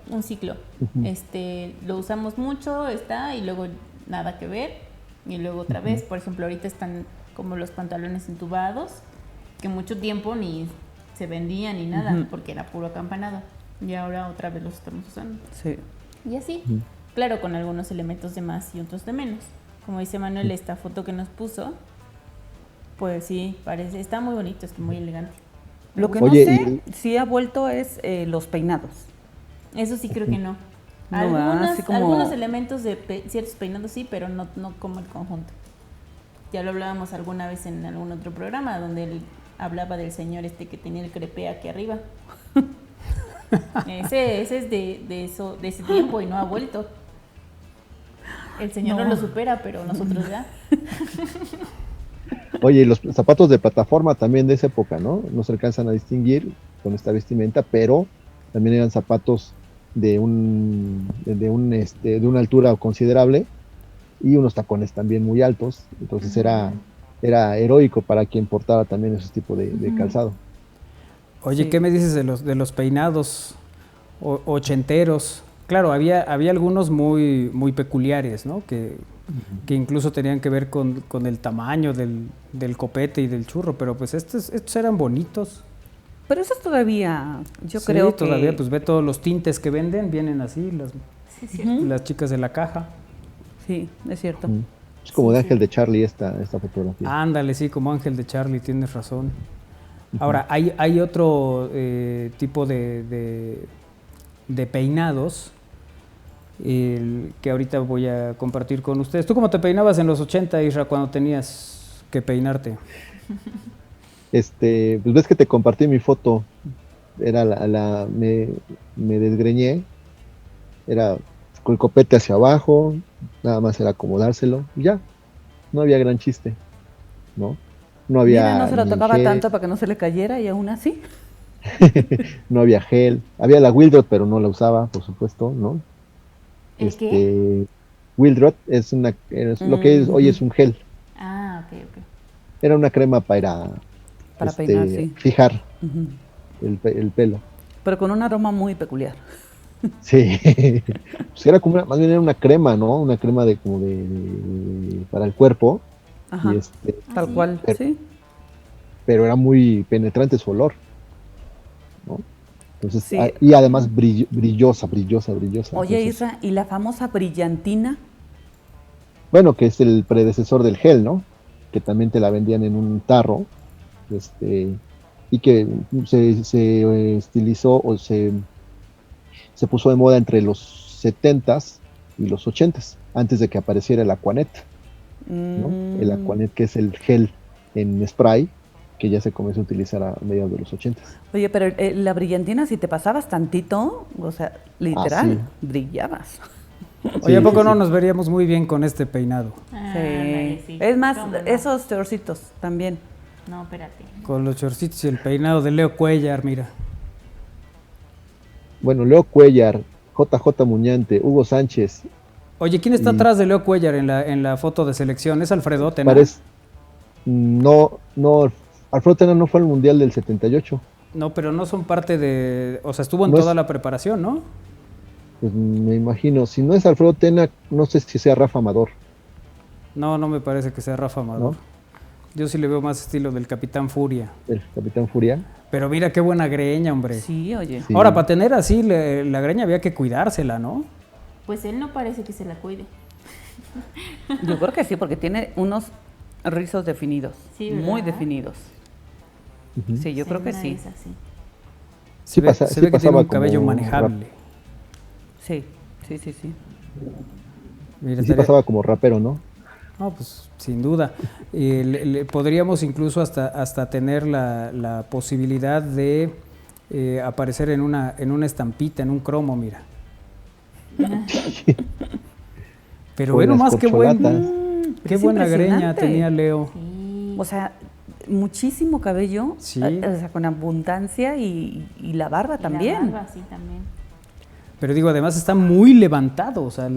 Lo usamos mucho, y luego nada que ver, y luego otra vez, por ejemplo, ahorita están como los pantalones entubados, que mucho tiempo ni se vendían ni nada, porque era puro acampanado. Y ahora otra vez los estamos usando. Sí. Y así, claro, con algunos elementos de más y otros de menos. Como dice Manuel, esta foto que nos puso, pues sí, parece, está muy bonito, está muy elegante. Lo que Oye, no sé si ha vuelto es los peinados. Eso sí creo que no. No, así como... Algunos elementos de ciertos peinados sí, pero no como el conjunto. Ya lo hablábamos alguna vez en algún otro programa donde él hablaba del señor que tenía el crepé aquí arriba. ese es de ese tiempo y no ha vuelto. El señor no lo supera, pero nosotros ya. Oye, y los zapatos de plataforma también de esa época, ¿no? No se alcanzan a distinguir con esta vestimenta, pero también eran zapatos de una altura considerable y unos tacones también muy altos. Entonces era heroico para quien portara también ese tipo de calzado. Oye, Sí. ¿qué me dices de los peinados ochenteros? Claro, había algunos muy, muy peculiares, ¿no? Que incluso tenían que ver con el tamaño del copete y del churro, pero pues estos eran bonitos. Pero eso todavía, yo Sí, creo que... todavía, pues ve todos los tintes que venden, vienen así, Sí, es cierto. las chicas de la caja. Sí, es cierto. Es como de Ángel de Charlie esta fotografía. Ándale, sí, como Ángel de Charlie, tienes razón. Ahora, hay otro tipo de peinados que ahorita voy a compartir con ustedes. ¿Tú cómo te peinabas en los 80, Isra, cuando tenías que peinarte? Pues ves que te compartí mi foto. Era me desgreñé. Era con el copete hacia abajo. Nada más era acomodárselo. Y ya. No había gran chiste. ¿No? No había. Mira, no se lo ni tocaba gel, tanto para que no se le cayera y aún así. no había gel. Había la Wildrot, pero no la usaba, por supuesto, ¿no? ¿El qué? Wildrot es lo que hoy es un gel. Ah, ok. Era una crema para Peinar, sí. fijar Ujú. el pelo. Pero con un aroma muy peculiar. Sí, pues era como más bien era una crema, ¿no? Una crema para el cuerpo. Ajá. Y Tal ¿sí? cual, sí. pero era muy penetrante su olor, ¿no? Entonces, Sí. y además brillosa. Oye, Entonces, Isra, ¿y la famosa brillantina? bueno, que es el predecesor del gel, ¿no? Que también te la vendían en un tarro, y que se estilizó o se puso de moda entre los 70s y los 80s, antes de que apareciera el Aquanet, ¿no? El Aquanet, que es el gel en spray, que ya se comenzó a utilizar a mediados de los 80s. Oye, pero la brillantina, si te pasabas tantito, o sea, literal, brillabas. Oye, ¿a poco sí. no nos veríamos muy bien con este peinado? Ándale, sí. Es más, ¿Cómo no? esos chorcitos también. No, espérate. Con los chorcitos y el peinado de Leo Cuellar, mira. Bueno, Leo Cuellar, JJ Muñante, Hugo Sánchez. Oye, ¿quién está atrás de Leo Cuellar en la foto de selección? ¿Es Alfredo Tena? No, Alfredo Tena no fue al Mundial del 78. No, pero no son parte de... O sea, estuvo en No toda es- la preparación, ¿no? Pues me imagino, si no es Alfredo Tena, no sé si sea Rafa Amador, No, no me parece que sea Rafa Amador. ¿no? Yo sí le veo más estilo del Capitán Furia. El Capitán Furia. Pero mira qué buena greña, hombre. Sí, oye. Sí. Ahora, para tener así la greña había que cuidársela, ¿no? Pues él no parece que se la cuide. Yo creo que sí, porque tiene unos rizos definidos. Sí, muy ¿verdad? definidos. Sí, yo creo que Una sí. de esas, sí. Se ve, pasa- se sí ve que tiene pasaba un cabello como manejable. Sí. Mira, Y sí pasaba como rapero, ¿no? No, pues sin duda. Podríamos incluso hasta tener la posibilidad de aparecer en una estampita, en un cromo, mira. Pero ve Con las nomás qué corcholatas. qué Es buena greña impresionante. tenía Leo. Sí. O sea, muchísimo cabello, Sí. o sea, con abundancia y la barba Y también. La barba, sí, también. Pero digo, además está muy levantado, o sea,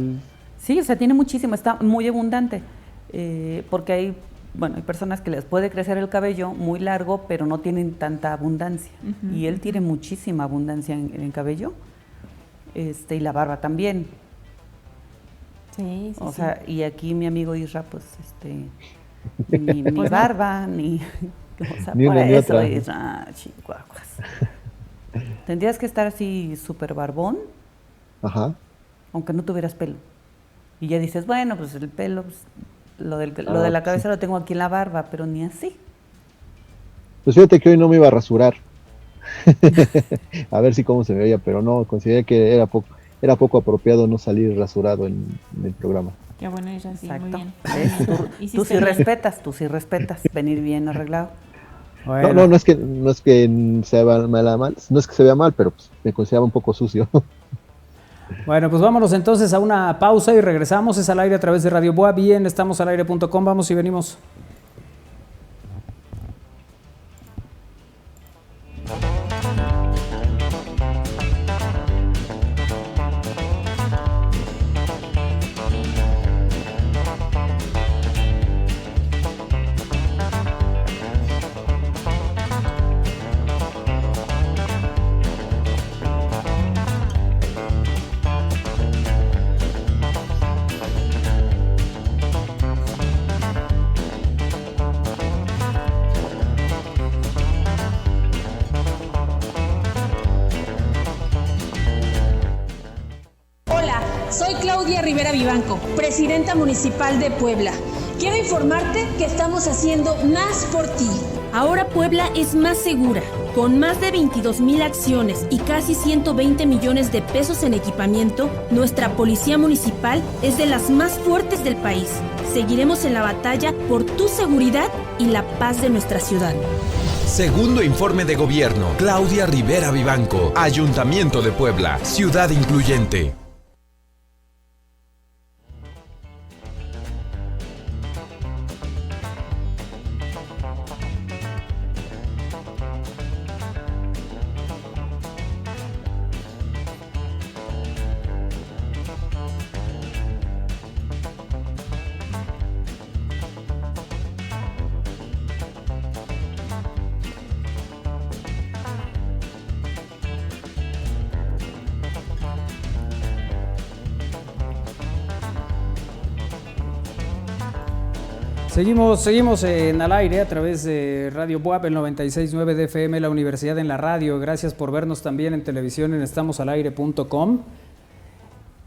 Sí, o sea, tiene muchísimo, está muy abundante. Porque hay personas que les puede crecer el cabello muy largo, pero no tienen tanta abundancia. Y él tiene muchísima abundancia en cabello. Y la barba también. Sí, sí. O sea, y aquí mi amigo Isra, pues, Ni barba, ni... O sea, Ni por una ni eso otra. es, chihuahuas. Tendrías que estar así súper barbón, Ajá. aunque no tuvieras pelo. Y ya dices, bueno, pues el pelo, pues, lo de la Sí. cabeza lo tengo aquí en la barba, pero ni así. Pues fíjate que hoy no me iba a rasurar. A ver si cómo se me veía, pero no, consideré que era poco apropiado no salir rasurado en el programa. Qué bueno, Isra, sí, muy Exacto. bien. ¿Ves? Tú sí Hiciste respetas venir bien arreglado. Bueno, No es que se vea mal, no es que se vea mal, pero pues, me consideraba un poco sucio. bueno, pues vámonos entonces a una pausa y regresamos. Es al aire a través de Radio Boa. Bien, estamos al aire.com. Vamos y venimos. Hola, soy Claudia Rivera Vivanco, presidenta municipal de Puebla. Quiero informarte que estamos haciendo más por ti. Ahora Puebla es más segura. Con más de 22,000 acciones y casi 120 millones de pesos en equipamiento, nuestra policía municipal es de las más fuertes del país. Seguiremos en la batalla por tu seguridad y la paz de nuestra ciudad. Segundo informe de gobierno. Claudia Rivera Vivanco. Ayuntamiento de Puebla. Ciudad incluyente. Seguimos en al aire a través de Radio Buap, el 96.9 de FM, la Universidad en la Radio. Gracias por vernos también en televisión en estamosalaire.com.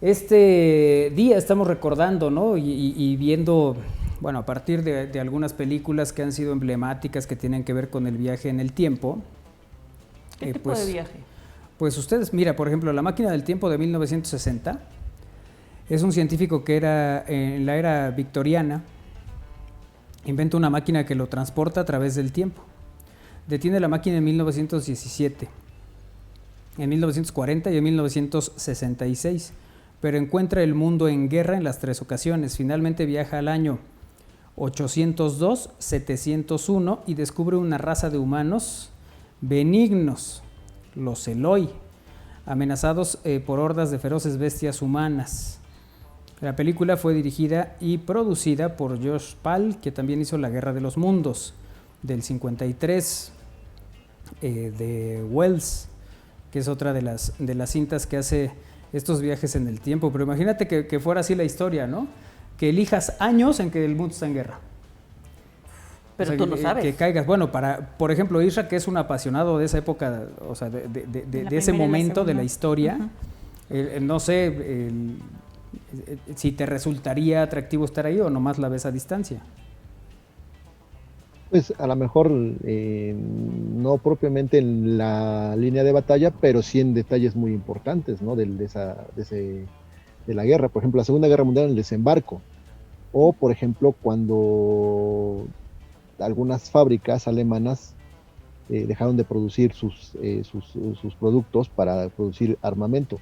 Este día estamos recordando, ¿no? y viendo, bueno, a partir de algunas películas que han sido emblemáticas, que tienen que ver con el viaje en el tiempo. ¿Qué tipo de viaje? Pues ustedes, mira, por ejemplo, La máquina del tiempo de 1960 es un científico que era en la era victoriana. Inventa una máquina que lo transporta a través del tiempo. Detiene la máquina en 1917, en 1940 y en 1966, pero encuentra el mundo en guerra en las tres ocasiones. Finalmente viaja al año 802, 701 y descubre una raza de humanos benignos, los Eloi, amenazados por hordas de feroces bestias humanas. La película fue dirigida y producida por Josh Pal, que también hizo La Guerra de los Mundos, del 53, de Wells, que es otra de las cintas que hace estos viajes en el tiempo. Pero imagínate que fuera así la historia, ¿no? Que elijas años en que el mundo está en guerra. Pero o sea, tú no sabes. Que caigas. Bueno, por ejemplo, Isra, que es un apasionado de esa época, o sea, de ese momento de la historia, no sé... si te resultaría atractivo estar ahí o nomás la ves a distancia. Pues a lo mejor no propiamente en la línea de batalla, pero sí en detalles muy importantes, ¿no? de la guerra. Por ejemplo, la Segunda Guerra Mundial, el desembarco. O, por ejemplo, cuando algunas fábricas alemanas dejaron de producir sus productos para producir armamento.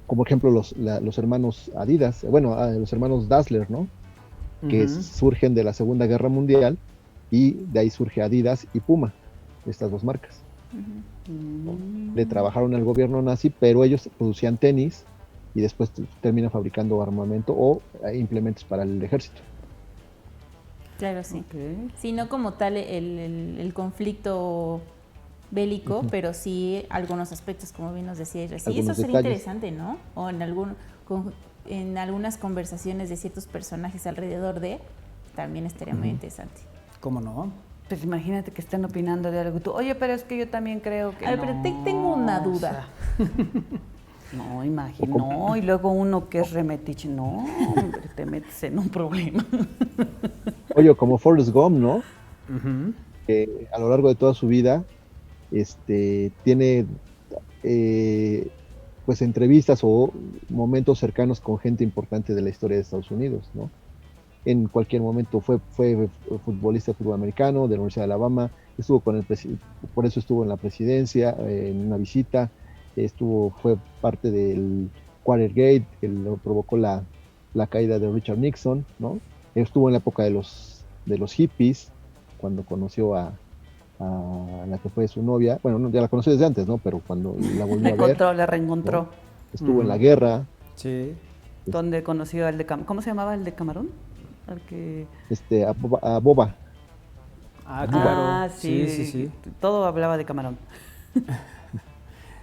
Como ejemplo los hermanos Adidas, bueno, los hermanos Dassler, ¿no? Que surgen de la Segunda Guerra Mundial y de ahí surge Adidas y Puma, estas dos marcas. Le trabajaron al gobierno nazi, pero ellos producían tenis y después terminan fabricando armamento o implementos para el ejército. Claro, sí. Okay. Sí, no como tal el conflicto bélico, pero sí algunos aspectos, como bien nos decía Isra. Sí, Algunos eso sería detalles. interesante, ¿no? O en algunas conversaciones de ciertos personajes alrededor de también estaría muy interesante. ¿Cómo no? Pues imagínate que estén opinando de algo. Tú, oye, pero es que yo también creo que A ver, no. pero tengo una duda. O sea, no, imagino. No, y luego uno que es remetiche. No, hombre, te metes en un problema. Oye, como Forrest Gump, ¿no? Ujú. Que a lo largo de toda su vida tiene pues entrevistas o momentos cercanos con gente importante de la historia de Estados Unidos, ¿no? En cualquier momento fue futbolista de fútbol americano de la Universidad de Alabama, estuvo con el por eso estuvo en la presidencia, en una visita, fue parte del Watergate, que lo provocó la caída de Richard Nixon, ¿no? Estuvo en la época de los hippies, cuando conoció a la que fue su novia, bueno, no, ya la conoció desde antes, ¿no? Pero cuando la volvió a ver, La reencontró. ¿no? Estuvo en la guerra, Sí. Donde conoció al de Camarón. ¿Cómo se llamaba el de Camarón? Al que... a Boba. Ah, claro. Ah, sí. Sí. Todo hablaba de Camarón.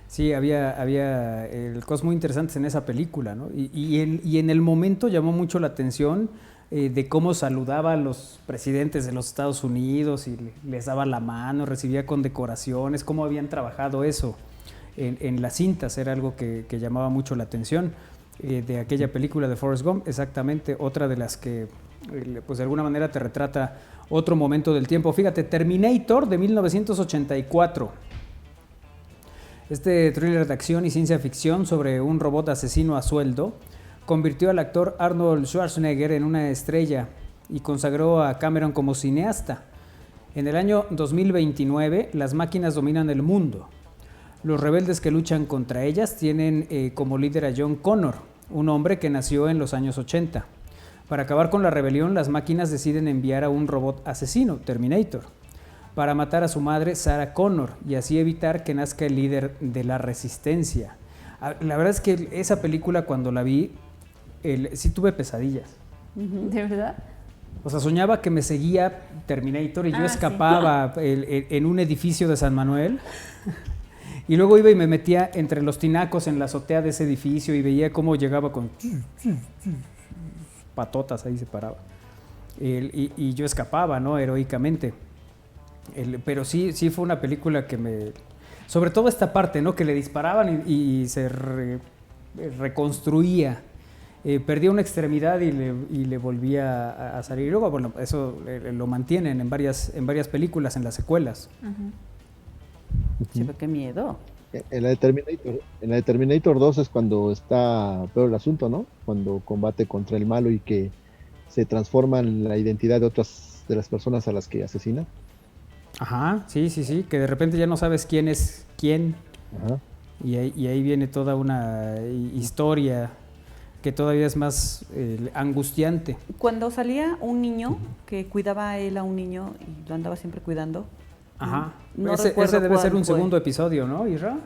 Sí, había cosas muy interesantes en esa película, ¿no? Y en el momento llamó mucho la atención de cómo saludaba a los presidentes de los Estados Unidos y les daba la mano, recibía condecoraciones, cómo habían trabajado eso en las cintas, era algo que llamaba mucho la atención de aquella película de Forrest Gump, exactamente otra de las que pues de alguna manera te retrata otro momento del tiempo. Fíjate, Terminator de 1984. Este thriller de acción y ciencia ficción sobre un robot asesino a sueldo convirtió al actor Arnold Schwarzenegger en una estrella y consagró a Cameron como cineasta. En el año 2029, las máquinas dominan el mundo. Los rebeldes que luchan contra ellas tienen como líder a John Connor, un hombre que nació en los años 80. Para acabar con la rebelión, las máquinas deciden enviar a un robot asesino, Terminator, para matar a su madre, Sarah Connor, y así evitar que nazca el líder de la resistencia. La verdad es que esa película, cuando la vi, sí tuve pesadillas. ¿De verdad? O sea, soñaba que me seguía Terminator y yo Ah, escapaba en un edificio de San Manuel. Y luego iba y me metía entre los tinacos en la azotea de ese edificio y veía cómo llegaba con patotas, ahí se paraba. Y yo escapaba, ¿no? Heroicamente. Pero sí fue una película que me... Sobre todo esta parte, ¿no? Que le disparaban y se reconstruía. Perdía una extremidad y le volvía a salir. Y luego, bueno, eso lo mantienen en varias películas, en las secuelas. Uh-huh. Sí, pero qué miedo. En la de Terminator 2 es cuando está peor el asunto, ¿no? Cuando combate contra el malo y que se transforma en la identidad de otras de las personas a las que asesina. Ajá, sí, que de repente ya no sabes quién es quién. Ajá. Y ahí viene toda una historia que todavía es más angustiante. Cuando salía un niño que cuidaba a él a un niño y lo andaba siempre cuidando. Ajá. No ese recuerdo debe ser cuál un fue. segundo episodio, ¿no, Isra?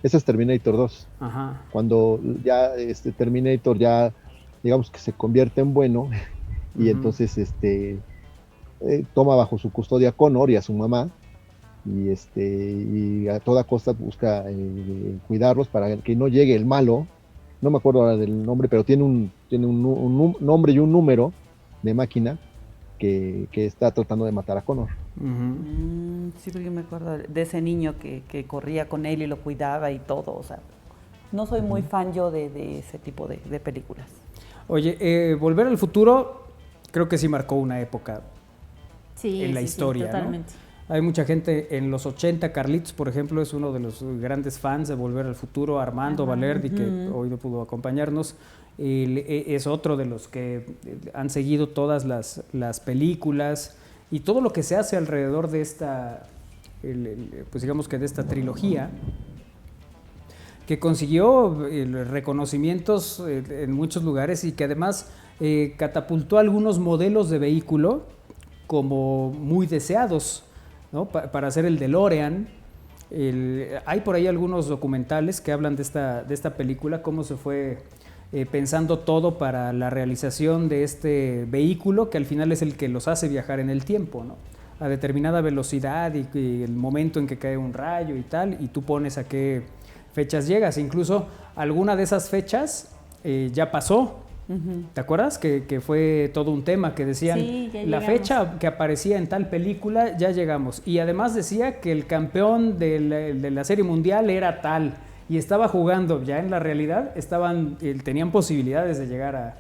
Ese es Terminator 2. Ajá. Cuando ya Terminator ya, digamos que se convierte en bueno y Ujú. entonces toma bajo su custodia a Connor y a su mamá y a toda costa busca cuidarlos para que no llegue el malo. No me acuerdo ahora del nombre, pero tiene un nombre y un número de máquina que está tratando de matar a Connor. Ujú. Sí, porque me acuerdo de ese niño que corría con él y lo cuidaba y todo. O sea, no soy muy fan yo de ese tipo de películas. Oye, Volver al Futuro creo que sí marcó una época Sí, en la sí, historia, ¿no? totalmente. Hay mucha gente en los 80, Carlitos, por ejemplo, es uno de los grandes fans de Volver al Futuro, Armando Valerdi, que hoy no pudo acompañarnos, es otro de los que han seguido todas las películas y todo lo que se hace alrededor de esta, pues digamos que de esta trilogía, que consiguió reconocimientos en muchos lugares y que además catapultó algunos modelos de vehículo como muy deseados, ¿no? Para hacer el DeLorean. Hay por ahí algunos documentales que hablan de esta película, cómo se fue pensando todo para la realización de este vehículo, que al final es el que los hace viajar en el tiempo, ¿no? A determinada velocidad y el momento en que cae un rayo y tal, y tú pones a qué fechas llegas. Incluso alguna de esas fechas ya pasó. ¿Te acuerdas? Que fue todo un tema, que decían, Sí, ya la llegamos. fecha que aparecía en tal película, ya llegamos. Y además decía que el campeón de la Serie Mundial era tal, y estaba jugando. Ya en la realidad tenían posibilidades de llegar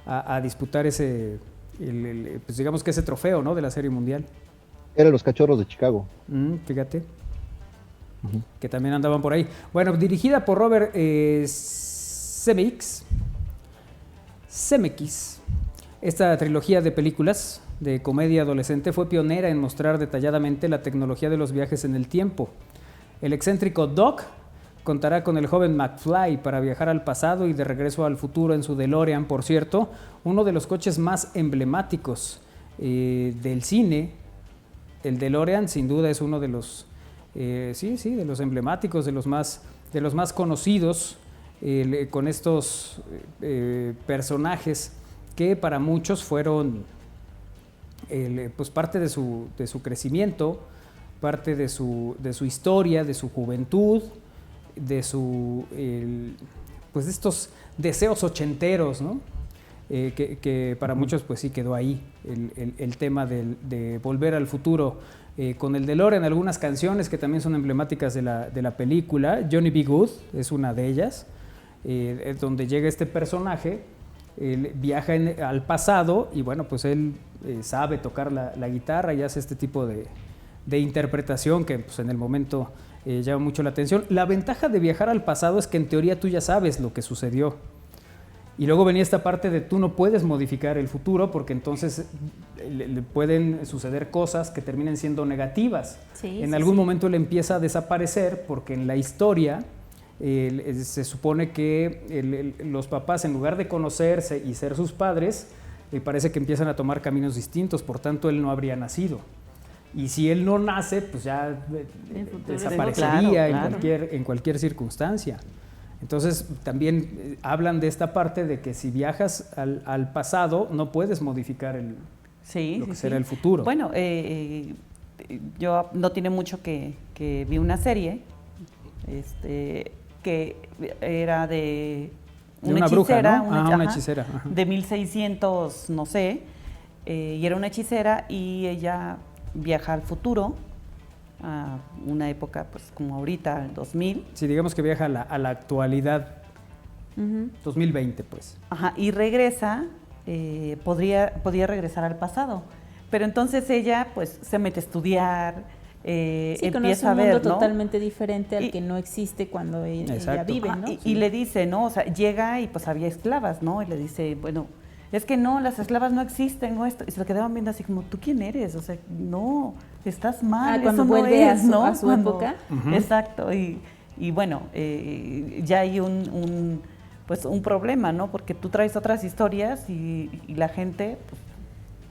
a disputar ese, pues digamos que ese trofeo, ¿no?, de la Serie Mundial. Eran los Cachorros de Chicago. Fíjate. Que también andaban por ahí. Bueno, dirigida por Robert Zemeckis. Esta trilogía de películas de comedia adolescente fue pionera en mostrar detalladamente la tecnología de los viajes en el tiempo. El excéntrico Doc contará con el joven McFly para viajar al pasado y de regreso al futuro en su DeLorean, por cierto, uno de los coches más emblemáticos del cine. El DeLorean sin duda es uno de los de los emblemáticos, de los más conocidos, con estos personajes que para muchos fueron pues parte de su crecimiento, parte de su historia, de su juventud, de pues de estos deseos ochenteros, ¿no? Que para muchos pues sí quedó ahí el tema de volver al futuro, con el DeLorean, algunas canciones que también son emblemáticas de la película. Johnny B. Good es una de ellas, donde llega este personaje, viaja al pasado y bueno, pues él sabe tocar la guitarra y hace este tipo de interpretación que pues en el momento llama mucho la atención. La ventaja de viajar al pasado es que en teoría tú ya sabes lo que sucedió. Y luego venía esta parte de tú no puedes modificar el futuro porque entonces le pueden suceder cosas que terminen siendo negativas. En algún momento él empieza a desaparecer porque en la historia se supone que los papás, en lugar de conocerse y ser sus padres, parece que empiezan a tomar caminos distintos, por tanto él no habría nacido. Y si él no nace, pues ya desaparecería en cualquier circunstancia. Entonces también hablan de esta parte de que si viajas al pasado no puedes modificar lo que será el futuro. Bueno, yo no tiene mucho que vi una serie que era de una hechicera, bruja, ¿no? Una hechicera. Ajá. De 1600, no sé, y era una hechicera y ella viaja al futuro, a una época pues como ahorita, el 2000. Sí, digamos que viaja a la actualidad, 2020 pues. Ajá, y regresa, podía regresar al pasado, pero entonces ella pues se mete a estudiar, empieza a ver, un mundo ¿no? totalmente diferente al que no existe cuando ella vive, ¿no? Y le dice, ¿no? O sea, llega y pues había esclavas, ¿no? Y le dice, bueno, es que no, las esclavas no existen, ¿no? Esto. Y se lo quedaban viendo así como, ¿tú quién eres? O sea, no, estás mal, cuando eso no vuelve es, ¿no? a su época. Exacto, y bueno, ya hay pues un problema, ¿no? Porque tú traes otras historias y la gente, pues,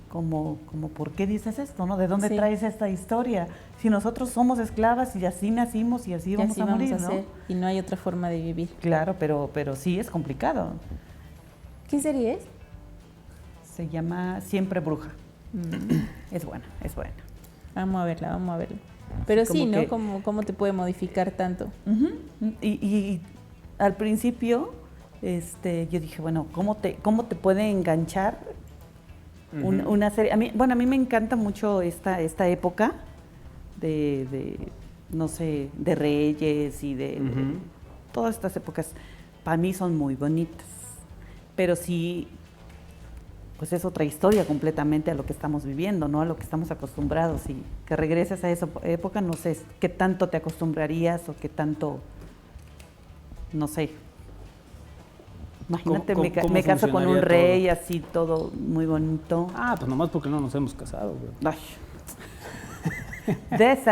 como, ¿por qué dices esto, no? ¿De dónde traes esta historia? Si nosotros somos esclavas y así nacimos y así vamos a morir, ¿no? Y no hay otra forma de vivir. Claro, pero sí es complicado. ¿Qué serie es? Se llama Siempre Bruja. Es buena, es buena. Vamos a verla. Pero sí, ¿no? Que, ¿Cómo te puede modificar tanto? Y al principio, yo dije, bueno, ¿cómo te puede enganchar una serie? A mí me encanta mucho esta época de no sé, de Reyes y de todas estas épocas. Para mí son muy bonitas, pero sí, pues es otra historia completamente a lo que estamos viviendo, ¿no? A lo que estamos acostumbrados, y que regreses a esa época, no sé qué tanto te acostumbrarías o qué tanto, no sé. Imagínate, me caso con un rey todo así, todo muy bonito. Pues nomás porque no nos hemos casado, güey.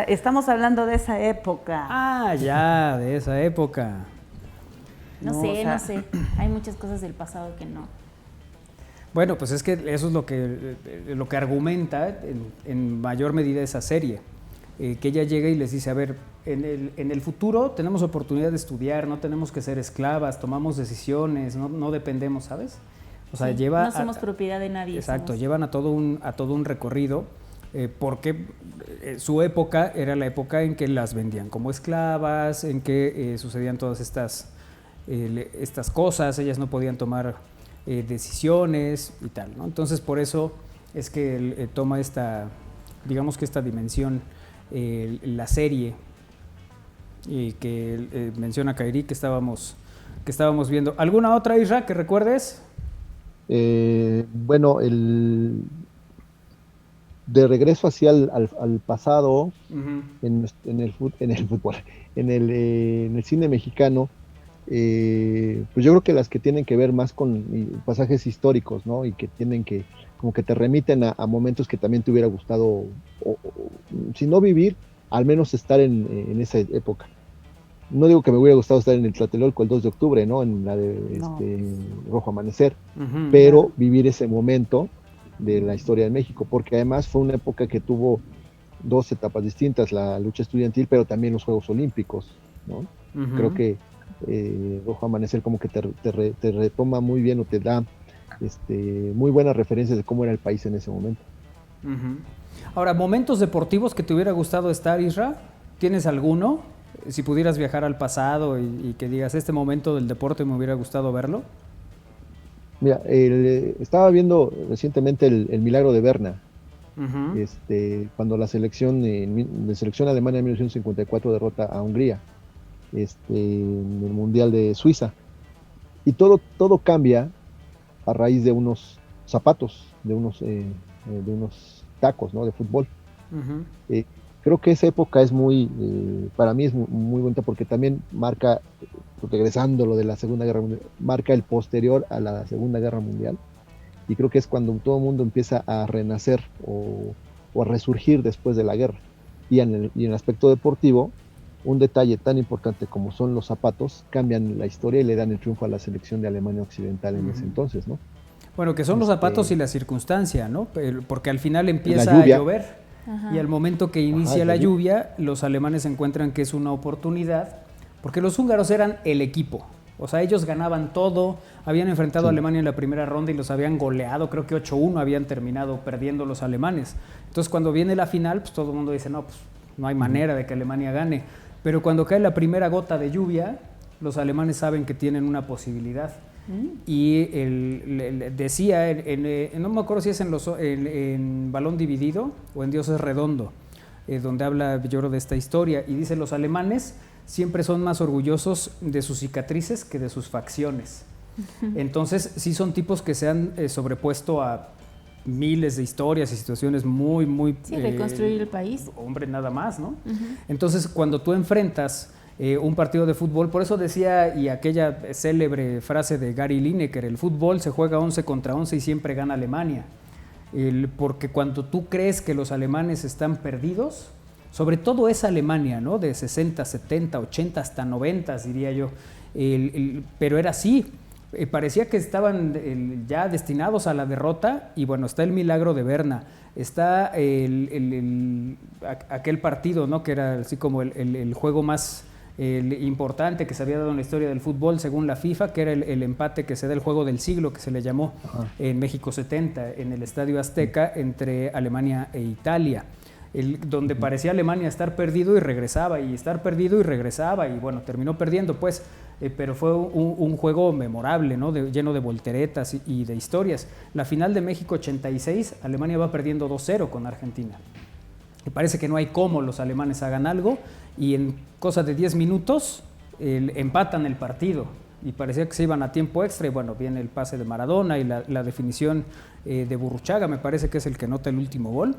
Estamos hablando de esa época. Ya, de esa época. No sé. Hay muchas cosas del pasado que no. Bueno, pues es que eso es lo que argumenta en mayor medida esa serie. Que ella llega y les dice, a ver, en el futuro tenemos oportunidad de estudiar, no tenemos que ser esclavas, tomamos decisiones, no dependemos, ¿sabes? O sea, no somos propiedad de nadie. Exacto, llevan a todo un recorrido, porque su época era la época en que las vendían como esclavas, en que sucedían todas estas cosas, ellas no podían tomar decisiones y tal, ¿no? Entonces por eso es que él, toma esta, digamos que esta dimensión, la serie que menciona Kairi que estábamos viendo. ¿Alguna otra, Isra, que recuerdes? Bueno, de regreso hacia al pasado, en el fútbol, en el cine mexicano, pues yo creo que las que tienen que ver más con pasajes históricos, ¿no? Y que tienen que, como que te remiten a momentos que también te hubiera gustado, si no vivir, al menos estar en esa época. No digo que me hubiera gustado estar en el Tlatelolco el 2 de octubre, ¿no? En la de Rojo Amanecer, pero vivir ese momento de la historia de México, porque además fue una época que tuvo dos etapas distintas, la lucha estudiantil, pero también los Juegos Olímpicos, ¿no? Creo que Rojo Amanecer como que te retoma muy bien o te da muy buenas referencias de cómo era el país en ese momento. Ahora, momentos deportivos que te hubiera gustado estar, Isra, ¿tienes alguno? Si pudieras viajar al pasado y que digas, este momento del deporte me hubiera gustado verlo. Mira, estaba viendo recientemente el milagro de Berna, cuando la selección alemana en 1954 derrota a Hungría en el Mundial de Suiza. Y todo cambia a raíz de unos zapatos, de unos tacos, ¿no? De fútbol. Creo que esa época es para mí es muy bonita porque también marca, regresando lo de la Segunda Guerra Mundial, marca el posterior a la Segunda Guerra Mundial, y creo que es cuando todo el mundo empieza a renacer o a resurgir después de la guerra. Y en el aspecto deportivo, un detalle tan importante como son los zapatos cambian la historia y le dan el triunfo a la selección de Alemania Occidental en ese entonces, ¿no? Bueno, que son los zapatos y la circunstancia, ¿no? Porque al final empieza a llover. Y al momento que inicia la lluvia, los alemanes encuentran que es una oportunidad, porque los húngaros eran el equipo. O sea, ellos ganaban todo, habían enfrentado a Alemania en la primera ronda y los habían goleado, creo que 8-1 habían terminado perdiendo los alemanes. Entonces, cuando viene la final, pues todo el mundo dice, no, pues no hay manera de que Alemania gane. Pero cuando cae la primera gota de lluvia, los alemanes saben que tienen una posibilidad. Y decía, no me acuerdo si es en Balón Dividido o en Dios es Redondo, donde habla yo de esta historia, y dice, los alemanes siempre son más orgullosos de sus cicatrices que de sus facciones. Entonces, sí son tipos que se han sobrepuesto a miles de historias y situaciones muy, muy... Sí, reconstruir el país. Hombre, nada más, ¿no? Entonces, cuando tú enfrentas un partido de fútbol, por eso decía, y aquella célebre frase de Gary Lineker, el fútbol se juega 11 contra 11 y siempre gana Alemania. Porque cuando tú crees que los alemanes están perdidos, sobre todo esa Alemania, ¿no? De 60, 70, 80 hasta 90, diría yo, pero era así. Parecía que estaban ya destinados a la derrota, y bueno, está el milagro de Berna, está aquel partido, ¿no? Que era así como el juego más importante que se había dado en la historia del fútbol según la FIFA, que era el empate que se da, el juego del siglo que se le llamó en México 70, en el Estadio Azteca, entre Alemania e Italia, donde parecía Alemania estar perdido y regresaba, y estar perdido y regresaba, y bueno, terminó perdiendo pues, pero fue un juego memorable, ¿no? Lleno de volteretas y de historias. La final de México 86, Alemania va perdiendo 2-0 con Argentina. Me parece que no hay cómo los alemanes hagan algo, y en cosa de 10 minutos empatan el partido, y parecía que se iban a tiempo extra, y bueno, viene el pase de Maradona y la definición de Burruchaga, me parece que es el que anota el último gol,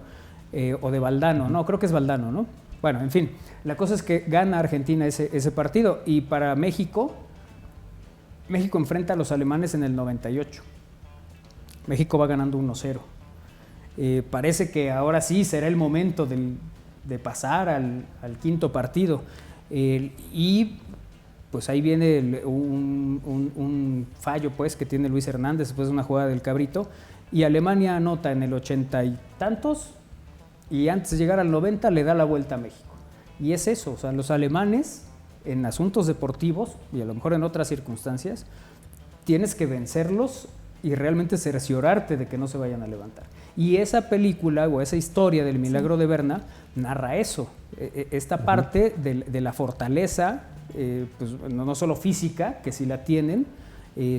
o de Valdano, no, creo que es Valdano, ¿no? Bueno, en fin, la cosa es que gana Argentina ese partido, y para México enfrenta a los alemanes en el 98. México va ganando 1-0. Parece que ahora sí será el momento de pasar al quinto partido, y pues ahí viene un fallo pues que tiene Luis Hernández después de una jugada del Cabrito, y Alemania anota en el 80 y tantos, y antes de llegar al 90 le da la vuelta a México. Y es eso, o sea, los alemanes en asuntos deportivos, y a lo mejor en otras circunstancias, tienes que vencerlos y realmente cerciorarte de que no se vayan a levantar. Y esa película o esa historia del milagro de Berna narra eso, esta parte de la fortaleza, pues no solo física, que sí la tienen,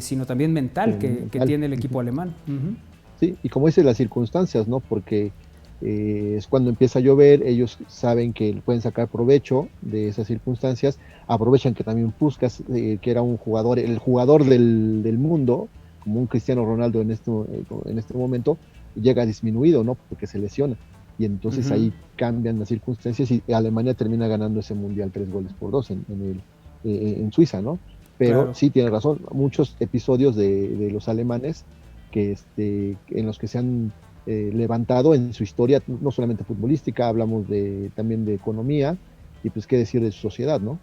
sino también mental que tiene el equipo alemán. Uh-huh. Sí, y como dice, las circunstancias, ¿no? Porque es cuando empieza a llover, ellos saben que pueden sacar provecho de esas circunstancias, aprovechan que también Puskás, que era un jugador, el jugador del mundo, como un Cristiano Ronaldo en este momento, llega disminuido, ¿no? Porque se lesiona. Y entonces ahí cambian las circunstancias y Alemania termina ganando ese mundial 3-2 en Suiza, ¿no? Pero claro, sí tiene razón, muchos episodios de los alemanes en los que se han levantado en su historia, no solamente futbolística, hablamos también de economía y pues qué decir de su sociedad, ¿no?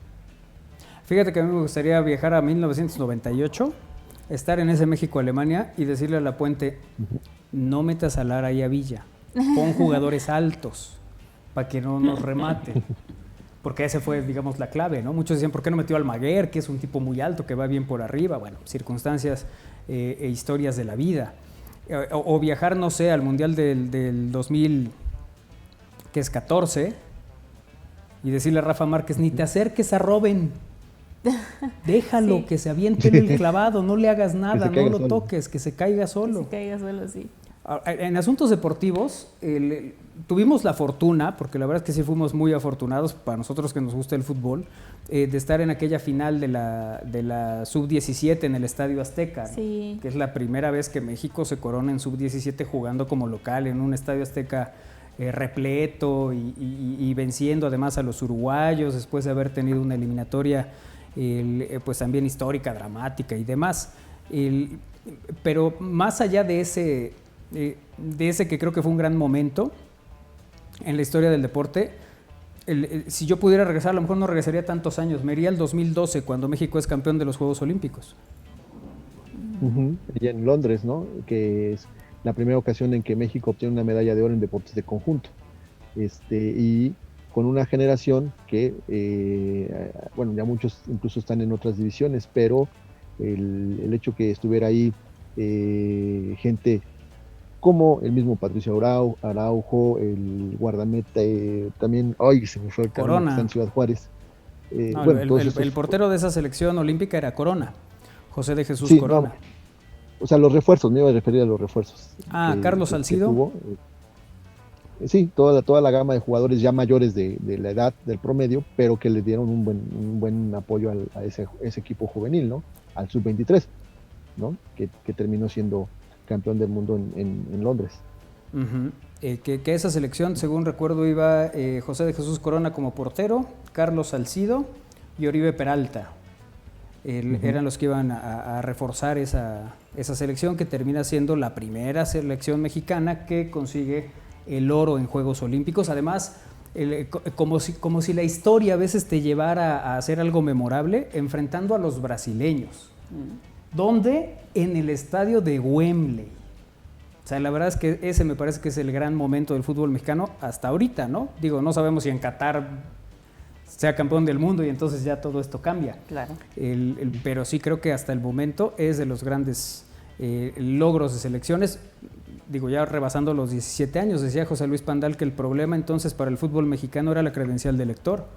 Fíjate que a mí me gustaría viajar a 1998, estar en ese México-Alemania y decirle a Lapuente, no metas a Lara y a Villa, pon jugadores altos para que no nos rematen. Porque esa fue, digamos, la clave, ¿no? Muchos decían, ¿por qué no metió al Maguer, que es un tipo muy alto, que va bien por arriba? Bueno, circunstancias e historias de la vida. O viajar, no sé, al Mundial del 2014 y decirle a Rafa Márquez, ni te acerques a Robben. Déjalo, sí, que se aviente en el clavado, no le hagas nada, no lo toques, que se caiga solo. Que se caiga solo, sí. En asuntos deportivos, tuvimos la fortuna, porque la verdad es que sí fuimos muy afortunados, para nosotros que nos gusta el fútbol, de estar en aquella final de la Sub-17 en el Estadio Azteca, sí, ¿no? Que es la primera vez que México se corona en Sub-17 jugando como local en un Estadio Azteca repleto y venciendo además a los uruguayos después de haber tenido una eliminatoria pues también histórica, dramática y demás. Pero más allá de ese que creo que fue un gran momento en la historia del deporte, si yo pudiera regresar, a lo mejor no regresaría tantos años, me iría al 2012 cuando México es campeón de los Juegos Olímpicos. Y en Londres, ¿no? Que es la primera ocasión en que México obtiene una medalla de oro en deportes de conjunto. Y con una generación que, bueno, ya muchos incluso están en otras divisiones, pero el hecho que estuviera ahí gente como el mismo Patricio Araujo, el guardameta, también, ay, se me fue el Corona, que está en Ciudad Juárez. No, bueno, el portero de esa selección olímpica era Corona, José de Jesús Corona. No, o sea, los refuerzos, me iba a referir a los refuerzos. Carlos Salcido. Sí, toda la gama de jugadores ya mayores de la edad del promedio, pero que le dieron un buen apoyo a ese equipo juvenil, ¿no? Al sub-23, ¿no? Que terminó siendo campeón del mundo en Londres. Que esa selección, según recuerdo, iba José de Jesús Corona como portero, Carlos Salcido y Oribe Peralta. Eran los que iban a reforzar esa selección, que termina siendo la primera selección mexicana que consigue el oro en Juegos Olímpicos. Además, como si la historia a veces te llevara a hacer algo memorable, enfrentando a los brasileños. ¿Dónde? En el estadio de Wembley. O sea, la verdad es que ese me parece que es el gran momento del fútbol mexicano hasta ahorita, ¿no? Digo, no sabemos si en Qatar sea campeón del mundo y entonces ya todo esto cambia. Claro. Pero sí creo que hasta el momento es de los grandes logros de selecciones. Digo, ya rebasando los 17 años, decía José Luis Pandal que el problema entonces para el fútbol mexicano era la credencial de lector.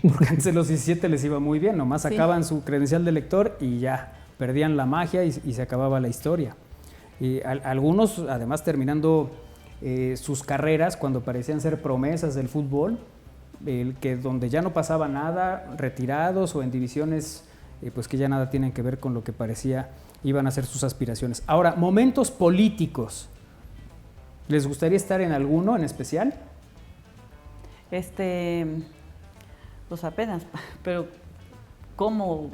Porque antes de los 17 les iba muy bien, nomás sacaban su credencial de lector y ya perdían la magia y se acababa la historia. Algunos, además, terminando sus carreras cuando parecían ser promesas del fútbol, que donde ya no pasaba nada, retirados o en divisiones pues que ya nada tienen que ver con lo que parecía iban a ser sus aspiraciones. Ahora, momentos políticos. ¿Les gustaría estar en alguno en especial? Pues apenas, pero ¿cómo?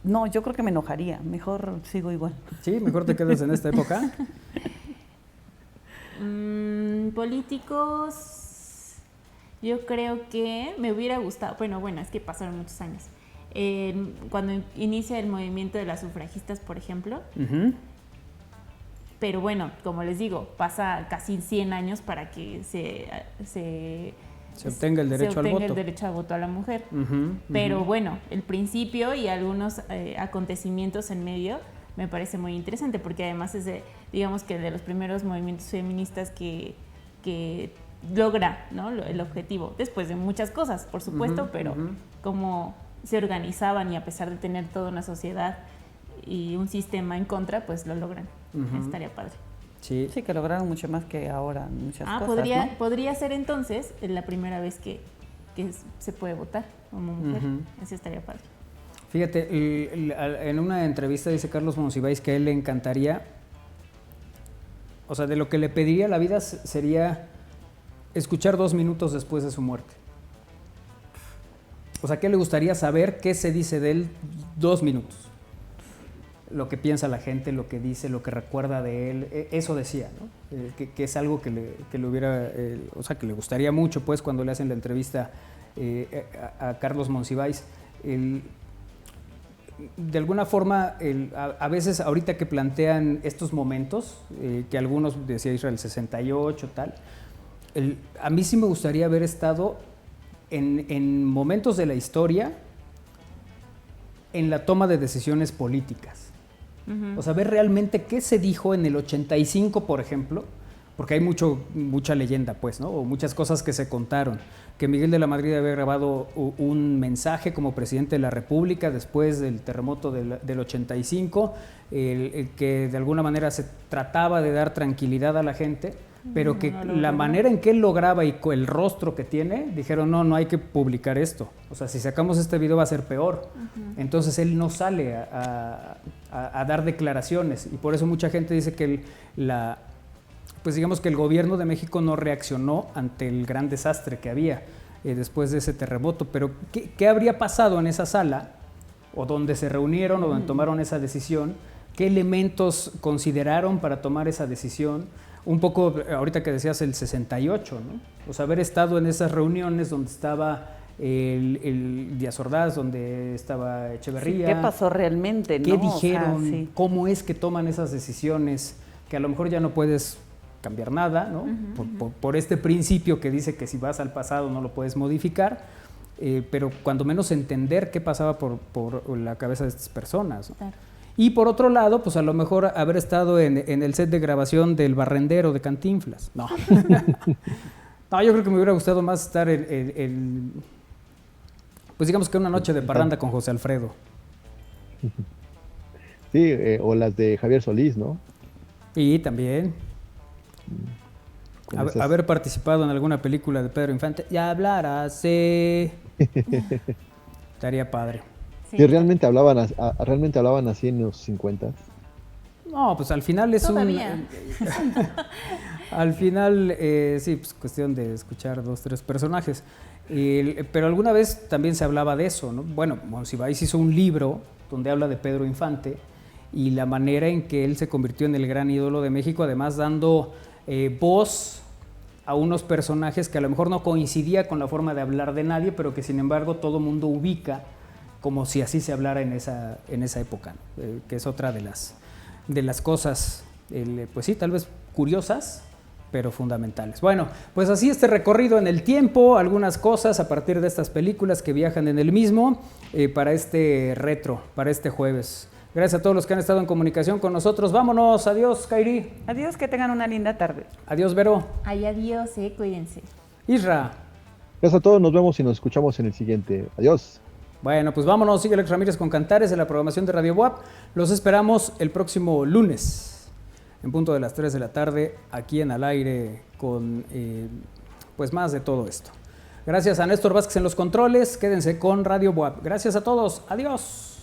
No, yo creo que me enojaría, mejor sigo igual. ¿Sí? ¿Mejor te quedas en esta época? Políticos, yo creo que me hubiera gustado, bueno, es que pasaron muchos años. Cuando inicia el movimiento de las sufragistas, por ejemplo. Pero bueno, como les digo, pasa casi 100 años para que se obtenga el derecho al voto a la mujer. Pero bueno, el principio y algunos acontecimiento en medio me parece muy interesante, porque además es digamos que de los primeros movimientos feministas que logra, ¿no?, el objetivo, después de muchas cosas, por supuesto, pero cómo se organizaban, y a pesar de tener toda una sociedad y un sistema en contra, pues lo logran. Estaría padre. Sí. Sí, que lograron mucho más que ahora muchas cosas, ¿no? Podría ser entonces la primera vez que se puede votar como mujer. Eso estaría padre. Fíjate, en una entrevista dice Carlos Monsiváis que a él le encantaría, o sea, de lo que le pediría a la vida sería escuchar 2 minutos después de su muerte. O sea, ¿qué le gustaría saber? ¿Qué se dice de él 2 minutos? Lo que piensa la gente, lo que dice, lo que recuerda de él, eso decía, ¿no? Que es algo que le hubiera, o sea, que le gustaría mucho, pues, cuando le hacen la entrevista a Carlos Monsiváis. De alguna forma, a veces ahorita que plantean estos momentos, que algunos decía Israel 68, tal, a mí sí me gustaría haber estado en momentos de la historia en la toma de decisiones políticas. O sea, ver realmente qué se dijo en el 85, por ejemplo, porque hay mucha leyenda, pues, ¿no? O muchas cosas que se contaron. Que Miguel de la Madrid había grabado un mensaje como presidente de la República después del terremoto del 85, que de alguna manera se trataba de dar tranquilidad a la gente, pero que la manera en que él lo graba y el rostro que tiene, dijeron, no hay que publicar esto. O sea, si sacamos este video va a ser peor. Entonces él no sale a dar declaraciones, y por eso mucha gente dice que pues digamos que el gobierno de México no reaccionó ante el gran desastre que había después de ese terremoto. Pero ¿qué habría pasado en esa sala, o donde se reunieron, o donde tomaron esa decisión? ¿Qué elementos consideraron para tomar esa decisión? Un poco, ahorita que decías el 68, ¿no? O sea, haber estado en esas reuniones donde estaba el Díaz Ordaz, donde estaba Echeverría. Sí, ¿qué pasó realmente, no? ¿Qué dijeron? O sea, sí. ¿Cómo es que toman esas decisiones? Que a lo mejor ya no puedes cambiar nada, ¿no? Por este principio que dice que si vas al pasado no lo puedes modificar, pero cuando menos entender qué pasaba por la cabeza de estas personas, ¿no? Claro. Y por otro lado, pues a lo mejor haber estado en el set de grabación del Barrendero de Cantinflas. No. No, yo creo que me hubiera gustado más estar pues digamos que una noche de parranda con José Alfredo. Sí, o las de Javier Solís, ¿no? Y también haber participado en alguna película de Pedro Infante. Ya hablar así. Estaría padre. Sí, realmente hablaban así en los 50. No, pues al final es todavía. Al final, sí, pues cuestión de escuchar 2, 3 personajes. Pero alguna vez también se hablaba de eso, ¿no? Bueno, Monsiváis hizo un libro donde habla de Pedro Infante y la manera en que él se convirtió en el gran ídolo de México, además dando voz a unos personajes que a lo mejor no coincidía con la forma de hablar de nadie, pero que sin embargo todo mundo ubica como si así se hablara en esa época, ¿no? Que es otra de las cosas, pues sí, tal vez curiosas, pero fundamentales. Bueno, pues así este recorrido en el tiempo, algunas cosas a partir de estas películas que viajan en el mismo, para este retro, para este jueves. Gracias a todos los que han estado en comunicación con nosotros. Vámonos, adiós, Kairi. Adiós, que tengan una linda tarde. Adiós, Vero. Ay, adiós, cuídense. Isra. Gracias a todos, nos vemos y nos escuchamos en el siguiente. Adiós. Bueno, pues vámonos, sigue Alex Ramírez con Cantares en la programación de Radio WAP. Los esperamos el próximo lunes, en punto de las 3 de la tarde, aquí en Al Aire, con pues más de todo esto. Gracias a Néstor Vázquez en los controles, quédense con Radio WAP. Gracias a todos, adiós.